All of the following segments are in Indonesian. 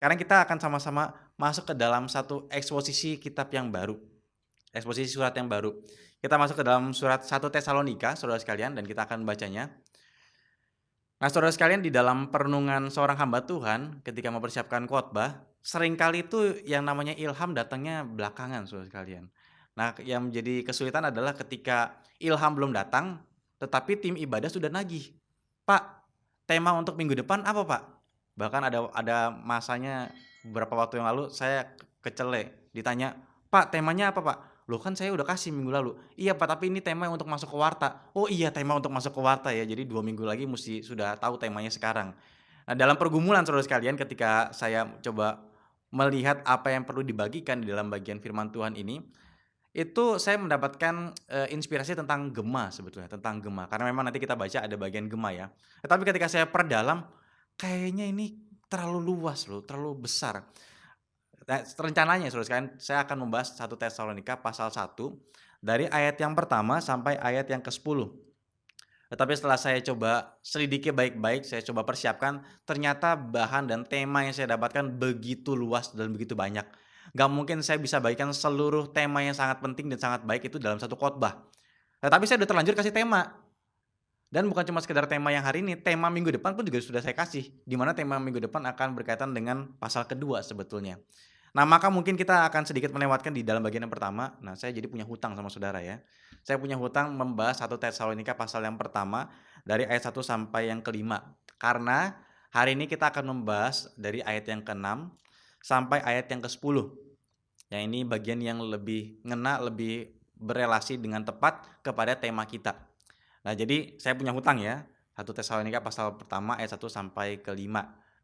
Sekarang kita akan sama-sama masuk ke dalam satu eksposisi kitab yang baru, eksposisi surat yang baru. Kita masuk ke dalam surat 1 Tesalonika, saudara sekalian, dan kita akan membacanya. Nah, saudara sekalian, di dalam perenungan seorang hamba Tuhan ketika mempersiapkan khotbah, seringkali itu yang namanya ilham datangnya belakangan, saudara sekalian. Nah, yang menjadi kesulitan adalah ketika ilham belum datang, tetapi tim ibadah sudah nagih. "Pak, tema untuk minggu depan apa, Pak?" Bahkan ada masanya beberapa waktu yang lalu saya kecele, ditanya, "Pak, temanya apa, Pak?" "Loh, kan saya udah kasih minggu lalu." "Iya, Pak, tapi ini tema untuk masuk ke warta." "Oh iya, tema untuk masuk ke warta ya, jadi 2 minggu lagi musti sudah tahu temanya sekarang." Nah, dalam pergumulan saudara sekalian ketika saya coba melihat apa yang perlu dibagikan di dalam bagian firman Tuhan ini, itu saya mendapatkan, inspirasi tentang gema sebetulnya, tentang gema. Karena memang nanti kita baca ada bagian gema ya. Tetapi ketika saya perdalam, kayaknya ini terlalu luas loh, terlalu besar. Nah, rencananya saudara sekalian, saya akan membahas 1 Tesalonika pasal 1, dari ayat yang pertama sampai ayat yang ke-10. Tetapi setelah saya coba selidiki baik-baik, saya coba persiapkan, ternyata bahan dan tema yang saya dapatkan begitu luas dan begitu banyak. Nggak mungkin saya bisa bagikan seluruh tema yang sangat penting dan sangat baik itu dalam satu khotbah. Tetapi saya udah terlanjur kasih tema, dan bukan cuma sekedar tema yang hari ini, tema minggu depan pun juga sudah saya kasih, di mana tema minggu depan akan berkaitan dengan pasal kedua sebetulnya. Nah, maka mungkin kita akan sedikit melewatkan di dalam bagian yang pertama. Nah, saya jadi punya hutang sama saudara ya. Saya punya hutang membahas 1 Tesalonika pasal yang pertama dari ayat 1 sampai yang kelima. Karena hari ini kita akan membahas dari ayat yang ke-6 sampai ayat yang ke-10. Yang ini bagian yang lebih ngena, lebih berelasi dengan tepat kepada tema kita. Nah, jadi saya punya hutang ya. 1 Tesalonika pasal pertama ayat 1 sampai ke-5.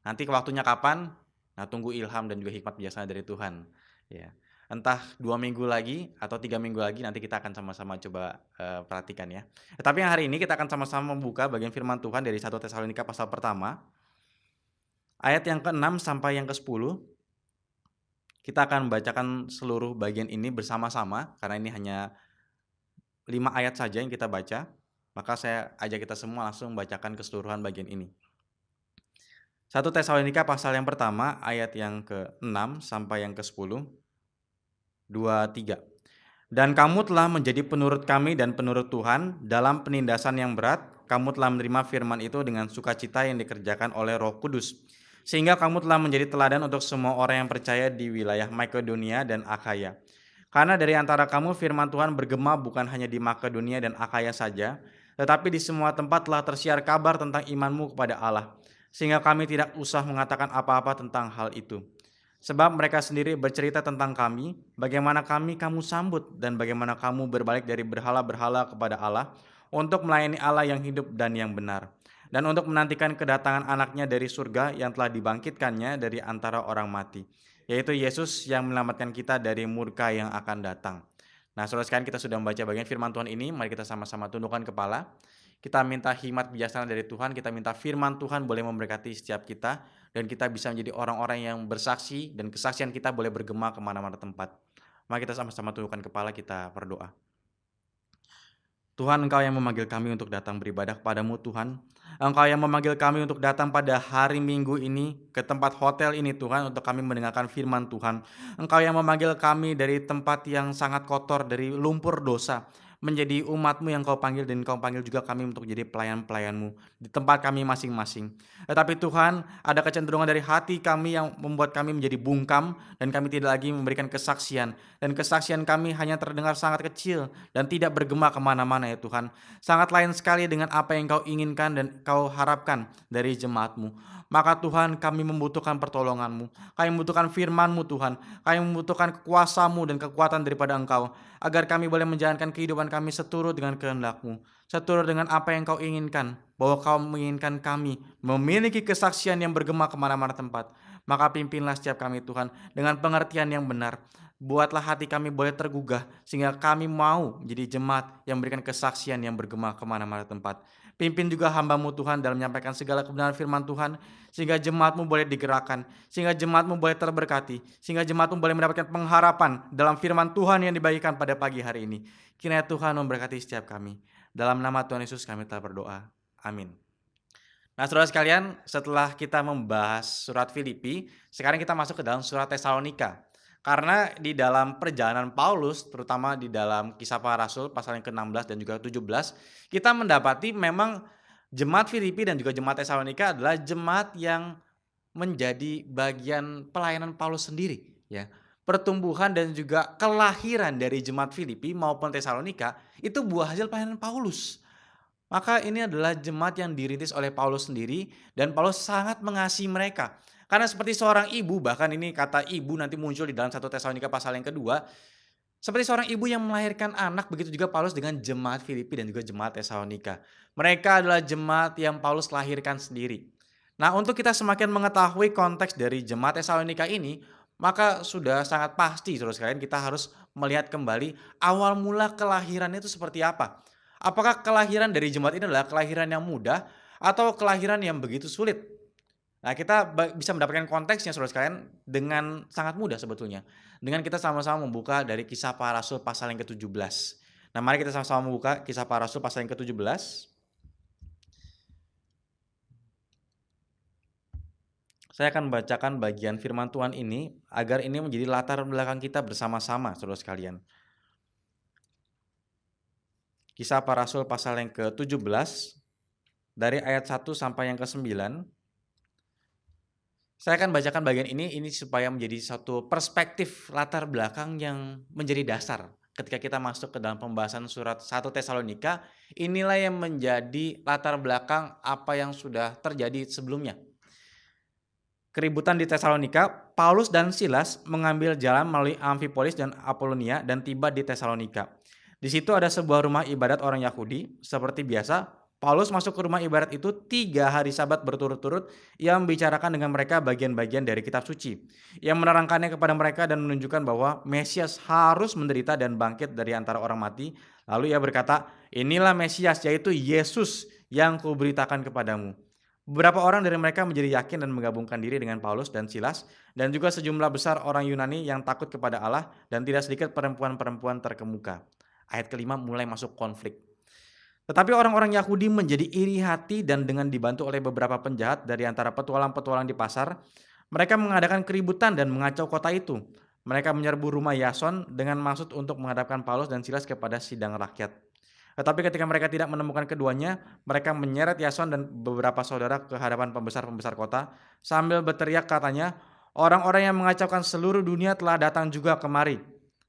Nanti waktunya kapan? Nah, tunggu ilham dan juga hikmat bijaksana dari Tuhan, ya. Entah 2 minggu lagi atau 3 minggu lagi nanti kita akan sama-sama coba, perhatikan ya. Tetapi yang hari ini kita akan sama-sama membuka bagian firman Tuhan dari 1 Tesalonika pasal pertama, ayat yang ke-6 sampai yang ke-10. Kita akan membacakan seluruh bagian ini bersama-sama karena ini hanya 5 ayat saja yang kita baca, maka saya ajak kita semua langsung membacakan keseluruhan bagian ini. 1 Tesalonika pasal yang pertama ayat yang ke-6 sampai yang ke-10, 2, 3. Dan kamu telah menjadi penurut kami dan penurut Tuhan dalam penindasan yang berat, kamu telah menerima firman itu dengan sukacita yang dikerjakan oleh Roh Kudus. Sehingga kamu telah menjadi teladan untuk semua orang yang percaya di wilayah Makedonia dan Akhaya. Karena dari antara kamu firman Tuhan bergema bukan hanya di Makedonia dan Akhaya saja, tetapi di semua tempat telah tersiar kabar tentang imanmu kepada Allah, sehingga kami tidak usah mengatakan apa-apa tentang hal itu. Sebab mereka sendiri bercerita tentang kami, bagaimana kami kamu sambut dan bagaimana kamu berbalik dari berhala-berhala kepada Allah untuk melayani Allah yang hidup dan yang benar, dan untuk menantikan kedatangan anaknya dari surga yang telah dibangkitkannya dari antara orang mati, yaitu Yesus yang menyelamatkan kita dari murka yang akan datang. Nah, saudara sekalian, kita sudah membaca bagian firman Tuhan ini, mari kita sama-sama tundukkan kepala. Kita minta hikmat bijaksana dari Tuhan, kita minta firman Tuhan boleh memberkati setiap kita, dan kita bisa menjadi orang-orang yang bersaksi, dan kesaksian kita boleh bergema kemana-mana tempat. Mari kita sama-sama tundukkan kepala, kita berdoa. Tuhan, Engkau yang memanggil kami untuk datang beribadah kepadamu Tuhan. Engkau yang memanggil kami untuk datang pada hari Minggu ini ke tempat hotel ini Tuhan, untuk kami mendengarkan firman Tuhan. Engkau yang memanggil kami dari tempat yang sangat kotor, dari lumpur dosa, menjadi umat-Mu yang Kau panggil, dan Kau panggil juga kami untuk jadi pelayan-pelayan-Mu di tempat kami masing-masing. Tetapi Tuhan, ada kecenderungan dari hati kami yang membuat kami menjadi bungkam, dan kami tidak lagi memberikan kesaksian. Dan kesaksian kami hanya terdengar sangat kecil dan tidak bergema kemana-mana ya Tuhan. Sangat lain sekali dengan apa yang Kau inginkan dan Kau harapkan dari jemaat-Mu. Maka Tuhan, kami membutuhkan pertolongan-Mu. Kami membutuhkan firman-Mu Tuhan. Kami membutuhkan kuasa-Mu dan kekuatan daripada Engkau, agar kami boleh menjalankan kehidupan kami seturut dengan kehendak-Mu, seturut dengan apa yang Kau inginkan, bahwa Kau menginginkan kami memiliki kesaksian yang bergema kemana-mana tempat. Maka pimpinlah setiap kami Tuhan dengan pengertian yang benar. Buatlah hati kami boleh tergugah, sehingga kami mau menjadi jemaat yang memberikan kesaksian yang bergema kemana-mana tempat. Pimpin juga hamba-Mu Tuhan dalam menyampaikan segala kebenaran firman Tuhan, sehingga jemaat-Mu boleh digerakkan, sehingga jemaat-Mu boleh terberkati, sehingga jemaat-Mu boleh mendapatkan pengharapan dalam firman Tuhan yang dibagikan pada pagi hari ini. Kiranya Tuhan memberkati setiap kami. Dalam nama Tuhan Yesus kami telah berdoa. Amin. Nah, saudara sekalian, setelah kita membahas surat Filipi, sekarang kita masuk ke dalam surat Tesalonika. Karena di dalam perjalanan Paulus, terutama di dalam Kisah Para Rasul pasal yang ke-16 dan juga 17, kita mendapati memang jemaat Filipi dan juga jemaat Tesalonika adalah jemaat yang menjadi bagian pelayanan Paulus sendiri, ya. Pertumbuhan dan juga kelahiran dari jemaat Filipi maupun Tesalonika itu buah hasil pelayanan Paulus. Maka ini adalah jemaat yang dirintis oleh Paulus sendiri dan Paulus sangat mengasihi mereka. Karena seperti seorang ibu, bahkan ini kata ibu nanti muncul di dalam 1 Tesalonika pasal yang kedua, seperti seorang ibu yang melahirkan anak, begitu juga Paulus dengan jemaat Filipi dan juga jemaat Tesalonika. Mereka adalah jemaat yang Paulus lahirkan sendiri. Nah, untuk kita semakin mengetahui konteks dari jemaat Tesalonika ini, maka sudah sangat pasti saudara sekalian kita harus melihat kembali awal mula kelahirannya itu seperti apa. Apakah kelahiran dari jemaat ini adalah kelahiran yang mudah atau kelahiran yang begitu sulit? Nah, kita bisa mendapatkan konteksnya saudara sekalian dengan sangat mudah sebetulnya. Dengan kita sama-sama membuka dari Kisah Para Rasul pasal yang ke-17. Nah, mari kita sama-sama membuka Kisah Para Rasul pasal yang ke-17. Saya akan membacakan bagian firman Tuhan ini agar ini menjadi latar belakang kita bersama-sama saudara sekalian. Kisah Para Rasul pasal yang ke-17 dari ayat 1 sampai yang ke-9. Saya akan bacakan bagian ini supaya menjadi satu perspektif latar belakang yang menjadi dasar ketika kita masuk ke dalam pembahasan surat 1 Tesalonika. Inilah yang menjadi latar belakang apa yang sudah terjadi sebelumnya. Keributan di Tesalonika, Paulus dan Silas mengambil jalan melalui Amfipolis dan Apolonia dan tiba di Tesalonika. Di situ ada sebuah rumah ibadat orang Yahudi. Seperti biasa, Paulus masuk ke rumah ibadat itu 3 hari Sabat berturut-turut. Ia membicarakan dengan mereka bagian-bagian dari kitab suci. Ia menerangkannya kepada mereka dan menunjukkan bahwa Mesias harus menderita dan bangkit dari antara orang mati. Lalu ia berkata, inilah Mesias, yaitu Yesus yang kuberitakan kepadamu. Beberapa orang dari mereka menjadi yakin dan menggabungkan diri dengan Paulus dan Silas, dan juga sejumlah besar orang Yunani yang takut kepada Allah, dan tidak sedikit perempuan-perempuan terkemuka. Ayat kelima mulai masuk konflik. Tetapi orang-orang Yahudi menjadi iri hati dan dengan dibantu oleh beberapa penjahat dari antara petualang-petualang di pasar, mereka mengadakan keributan dan mengacau kota itu. Mereka menyerbu rumah Yason dengan maksud untuk menghadapkan Paulus dan Silas kepada sidang rakyat. Tetapi ketika mereka tidak menemukan keduanya, mereka menyeret Yason dan beberapa saudara ke hadapan pembesar-pembesar kota sambil berteriak katanya, orang-orang yang mengacaukan seluruh dunia telah datang juga kemari.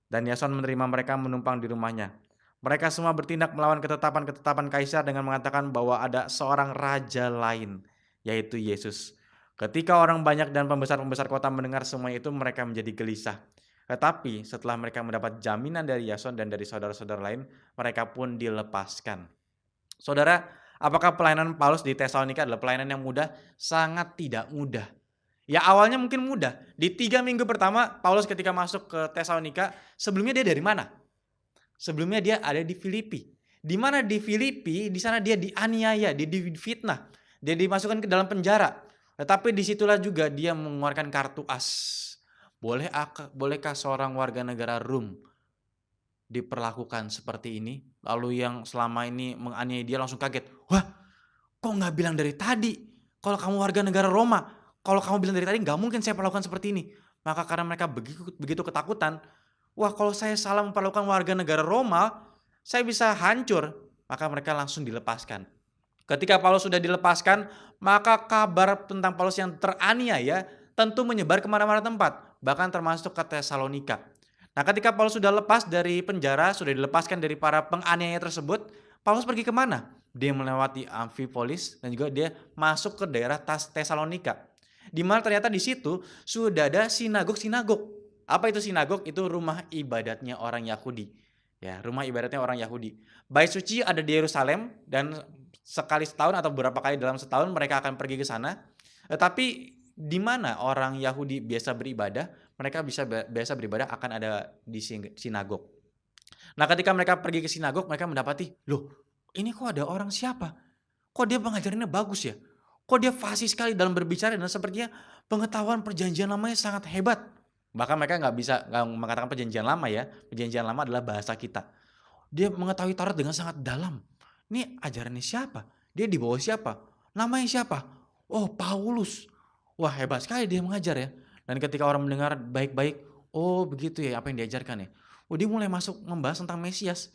Dan Yason menerima mereka menumpang di rumahnya. Mereka semua bertindak melawan ketetapan-ketetapan kaisar dengan mengatakan bahwa ada seorang raja lain, yaitu Yesus. Ketika orang banyak dan pembesar-pembesar kota mendengar semua itu, mereka menjadi gelisah. Tetapi setelah mereka mendapat jaminan dari Yason dan dari saudara-saudara lain, mereka pun dilepaskan. Saudara, apakah pelayanan Paulus di Tesalonika adalah pelayanan yang mudah? Sangat tidak mudah. Ya awalnya mungkin mudah. Di 3 minggu pertama Paulus ketika masuk ke Tesalonika, sebelumnya dia dari mana? Sebelumnya dia ada di Filipi. Di mana di Filipi, di sana dia dianiaya, dia difitnah, dia dimasukkan ke dalam penjara. Tetapi disitulah juga dia mengeluarkan kartu as. Bolehkah seorang warga negara Rom diperlakukan seperti ini? Lalu yang selama ini menganiaya dia langsung kaget. Wah, kok nggak bilang dari tadi? Kalau kamu warga negara Roma, kalau kamu bilang dari tadi nggak mungkin saya perlakukan seperti ini. Maka karena mereka begitu ketakutan, wah kalau saya salah memperlakukan warga negara Roma, saya bisa hancur. Maka mereka langsung dilepaskan. Ketika Paulus sudah dilepaskan, maka kabar tentang Paulus yang teraniaya tentu menyebar kemana-mana tempat, bahkan termasuk ke Tesalonika. Nah, ketika Paulus sudah lepas dari penjara, sudah dilepaskan dari para penganiaya tersebut, Paulus pergi kemana? Dia melewati Amfipolis dan juga dia masuk ke daerah Tesalonika. Di mana ternyata di situ sudah ada sinagog-sinagog. Apa itu sinagog? Itu rumah ibadatnya orang Yahudi. Ya, rumah ibadatnya orang Yahudi. Bait suci ada di Yerusalem dan sekali setahun atau beberapa kali dalam setahun mereka akan pergi ke sana. Tetapi di mana orang Yahudi biasa beribadah, mereka biasa beribadah akan ada di sinagog. Nah, ketika mereka pergi ke sinagog, mereka mendapati, loh, ini kok ada orang siapa? Kok dia pengajarannya bagus ya? Kok dia fasih sekali dalam berbicara dan sepertinya pengetahuan perjanjian lamanya sangat hebat. Bahkan mereka nggak mengatakan perjanjian lama ya. Perjanjian lama adalah bahasa kita. Dia mengetahui Taurat dengan sangat dalam. Ini ajarannya siapa? Dia di bawah siapa? Namanya siapa? Oh, Paulus. Wah, hebat sekali dia mengajar ya. Dan ketika orang mendengar baik-baik, oh begitu ya apa yang diajarkan ya. Oh, dia mulai masuk membahas tentang Mesias.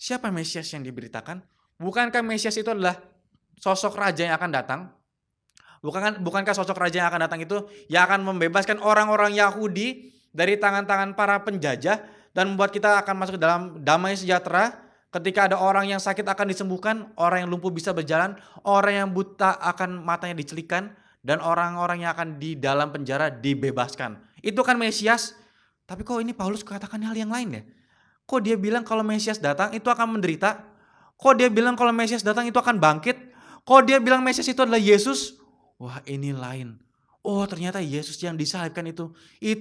Siapa Mesias yang diberitakan? Bukankah Mesias itu adalah sosok raja yang akan datang? Bukankah sosok raja yang akan datang itu yang akan membebaskan orang-orang Yahudi dari tangan-tangan para penjajah dan membuat kita akan masuk ke dalam damai sejahtera? Ketika ada orang yang sakit akan disembuhkan, orang yang lumpuh bisa berjalan, orang yang buta akan matanya dicelikan, dan orang-orang yang akan di dalam penjara dibebaskan. Itu kan Mesias. Tapi kok ini Paulus katakan hal yang lain ya? Kok dia bilang kalau Mesias datang itu akan menderita? Kok dia bilang kalau Mesias datang itu akan bangkit? Kok dia bilang Mesias itu adalah Yesus? Wah, ini lain. Oh, ternyata Yesus yang disalibkan itu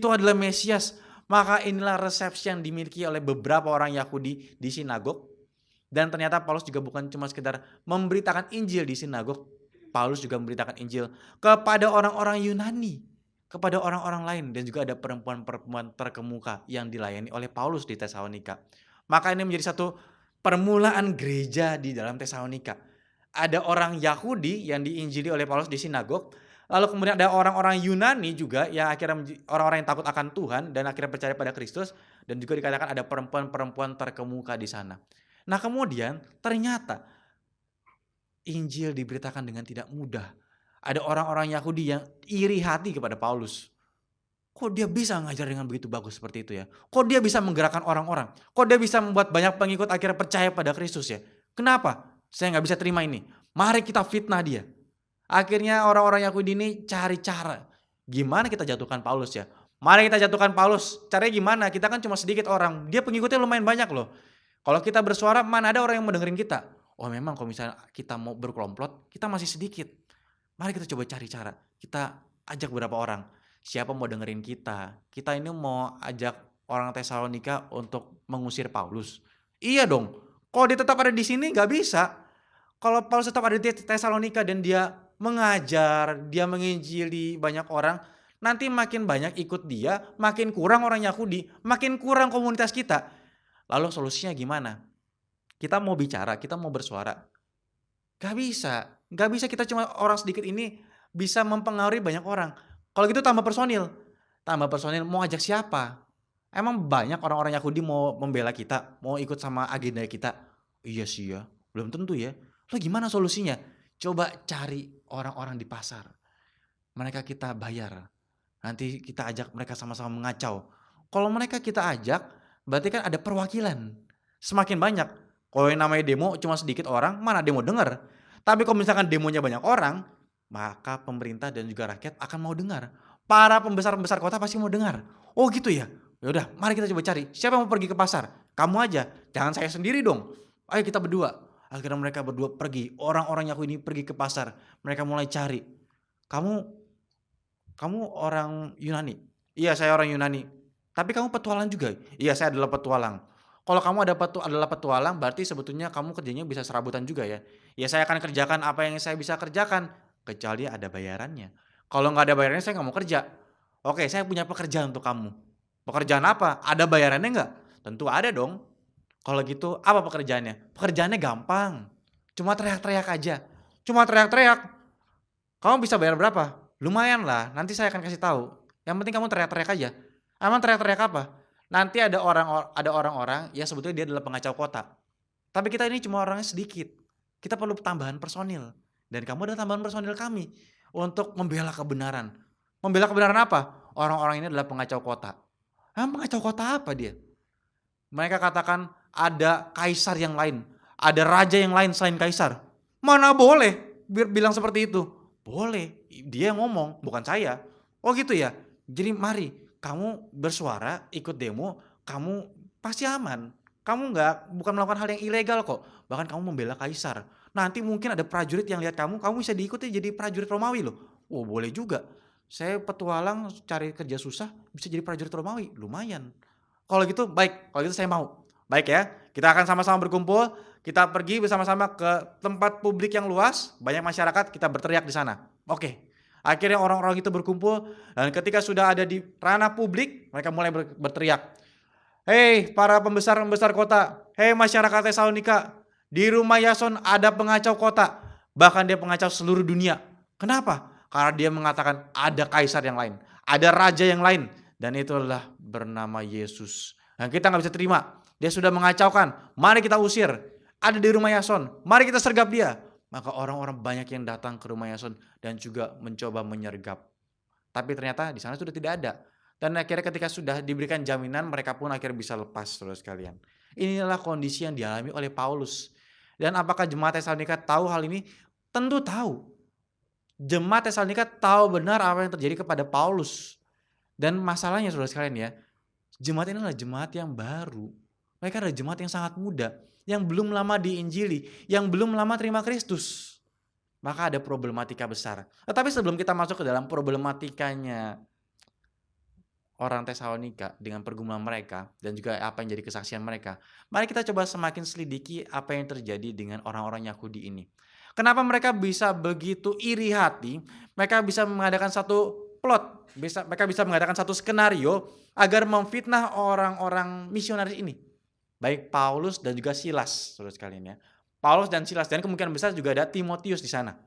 adalah Mesias. Maka inilah resepsi yang dimiliki oleh beberapa orang Yahudi di sinagog. Dan ternyata Paulus juga bukan cuma sekedar memberitakan Injil di sinagog. Paulus juga memberitakan Injil kepada orang-orang Yunani, kepada orang-orang lain, dan juga ada perempuan-perempuan terkemuka yang dilayani oleh Paulus di Tesalonika. Maka ini menjadi satu permulaan gereja di dalam Tesalonika. Ada orang Yahudi yang diinjili oleh Paulus di sinagog, lalu kemudian ada orang-orang Yunani juga yang akhirnya orang-orang yang takut akan Tuhan dan akhirnya percaya pada Kristus, dan juga dikatakan ada perempuan-perempuan terkemuka di sana. Nah, kemudian ternyata Injil diberitakan dengan tidak mudah. Ada orang-orang Yahudi yang iri hati kepada Paulus. Kok dia bisa ngajar dengan begitu bagus seperti itu ya? Kok dia bisa menggerakkan orang-orang? Kok dia bisa membuat banyak pengikut akhirnya percaya pada Kristus ya? Kenapa? Saya nggak bisa terima ini. Mari kita fitnah dia. Akhirnya orang-orang Yahudi ini cari cara. Gimana kita jatuhkan Paulus ya? Mari kita jatuhkan Paulus. Caranya gimana? Kita kan cuma sedikit orang. Dia pengikutnya lumayan banyak loh. Kalau kita bersuara, mana ada orang yang mau dengerin kita? Oh, memang kalau misalnya kita mau berkelomplot, kita masih sedikit. Mari kita coba cari cara. Kita ajak beberapa orang. Siapa mau dengerin kita? Kita ini mau ajak orang Tesalonika untuk mengusir Paulus. Iya dong. Kalau dia tetap ada di sini nggak bisa. Kalau Paulus tetap ada di Tesalonika dan dia mengajar, dia menginjili banyak orang, nanti makin banyak ikut dia, makin kurang orang Yahudi, makin kurang komunitas kita. Lalu solusinya gimana? Kita mau bicara, kita mau bersuara. Gak bisa. Gak bisa kita cuma orang sedikit ini bisa mempengaruhi banyak orang. Kalau gitu tambah personil. Tambah personil mau ajak siapa? Emang banyak orang-orang Yahudi mau membela kita, mau ikut sama agenda kita? Iya sih ya, belum tentu ya. Lalu gimana solusinya? Coba cari orang-orang di pasar. Mereka kita bayar. Nanti kita ajak mereka sama-sama mengacau. Kalau mereka kita ajak, berarti kan ada perwakilan. Semakin banyak. Kalau yang namanya demo cuma sedikit orang, mana demo dengar. Tapi kalau misalkan demonya banyak orang, maka pemerintah dan juga rakyat akan mau dengar. Para pembesar-pembesar kota pasti mau dengar. Oh gitu ya? Yaudah, mari kita coba cari. Siapa yang mau pergi ke pasar? Kamu aja. Jangan saya sendiri dong. Ayo kita berdua. Akhirnya mereka berdua pergi. Orang-orang Yahudi ini pergi ke pasar. Mereka mulai cari. Kamu orang Yunani? Iya, saya orang Yunani. Tapi kamu petualang juga? Iya, saya adalah petualang. Kalau kamu adalah petualang, berarti sebetulnya kamu kerjanya bisa serabutan juga ya. Ya saya akan kerjakan apa yang saya bisa kerjakan, kecuali ada bayarannya. Kalau nggak ada bayarannya saya nggak mau kerja. Oke, saya punya pekerjaan untuk kamu. Pekerjaan apa? Ada bayarannya nggak? Tentu ada dong. Kalau gitu apa pekerjaannya? Pekerjaannya gampang. Cuma teriak-teriak aja. Cuma teriak-teriak. Kamu bisa bayar berapa? Lumayan lah, nanti saya akan kasih tahu. Yang penting kamu teriak-teriak aja. Emang teriak-teriak apa? Nanti ada orang-orang yang sebetulnya dia adalah pengacau kota. Tapi kita ini cuma orangnya sedikit. Kita perlu tambahan personil. Dan kamu adalah tambahan personil kami untuk membela kebenaran. Membela kebenaran apa? Orang-orang ini adalah pengacau kota. Emang pengacau kota apa dia? Mereka katakan ada kaisar yang lain. Ada raja yang lain selain kaisar. Mana boleh bilang seperti itu? Boleh. Dia yang ngomong, bukan saya. Oh gitu ya? Jadi mari kamu bersuara, ikut demo, kamu pasti aman. Kamu bukan melakukan hal yang ilegal kok. Bahkan kamu membela kaisar. Nanti mungkin ada prajurit yang lihat kamu bisa diikuti jadi prajurit Romawi loh. Oh boleh juga. Saya petualang cari kerja susah, bisa jadi prajurit Romawi. Lumayan. Kalau gitu baik, kalau gitu saya mau. Baik ya, kita akan sama-sama berkumpul. Kita pergi bersama-sama ke tempat publik yang luas. Banyak masyarakat, kita berteriak di sana. Oke. Akhirnya orang-orang itu berkumpul dan ketika sudah ada di ranah publik, mereka mulai berteriak. Hei para pembesar-pembesar kota, hei masyarakat Tesalonika, di rumah Yason ada pengacau kota. Bahkan dia mengacau seluruh dunia. Kenapa? Karena dia mengatakan ada kaisar yang lain, ada raja yang lain, dan itulah bernama Yesus. Nah, kita nggak bisa terima. Dia sudah mengacaukan. Mari kita usir. Ada di rumah Yason. Mari kita sergap dia. Maka orang-orang banyak yang datang ke rumah Yason dan juga mencoba menyergap. Tapi ternyata di sana sudah tidak ada. Dan akhirnya ketika sudah diberikan jaminan, mereka pun akhirnya bisa lepas, saudara sekalian. Inilah kondisi yang dialami oleh Paulus. Dan apakah jemaat Tesalonika tahu hal ini? Tentu tahu. Jemaat Tesalonika tahu benar apa yang terjadi kepada Paulus. Dan masalahnya saudara sekalian ya, jemaat ini adalah jemaat yang baru. Mereka adalah jemaat yang sangat muda, yang belum lama diinjili, yang belum lama terima Kristus. Maka ada problematika besar. Tetapi sebelum kita masuk ke dalam problematikanya orang Tesalonika dengan pergumulan mereka dan juga apa yang jadi kesaksian mereka, mari kita coba semakin selidiki apa yang terjadi dengan orang-orang Yahudi ini. Kenapa mereka bisa begitu iri hati? Mereka bisa mengadakan satu plot, mereka bisa mengadakan satu skenario agar memfitnah orang-orang misionaris ini. Baik Paulus dan juga Silas, saudara sekalian ya. Paulus dan Silas, dan kemungkinan besar juga ada Timotius di sana.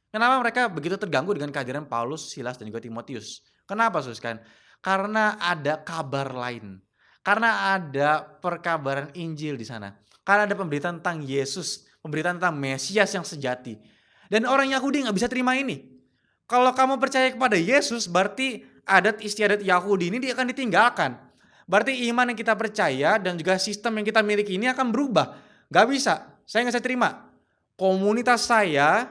Kenapa mereka begitu terganggu dengan kehadiran Paulus, Silas, dan juga Timotius? Kenapa, saudara sekalian? Karena ada kabar lain. Karena ada perkabaran Injil di sana. Karena ada pemberitaan tentang Yesus, pemberitaan tentang Mesias yang sejati. Dan orang Yahudi nggak bisa terima ini. Kalau kamu percaya kepada Yesus, berarti adat istiadat Yahudi ini dia akan ditinggalkan. Berarti iman yang kita percaya dan juga sistem yang kita miliki ini akan berubah. Gak bisa, saya nggak bisa terima. Komunitas saya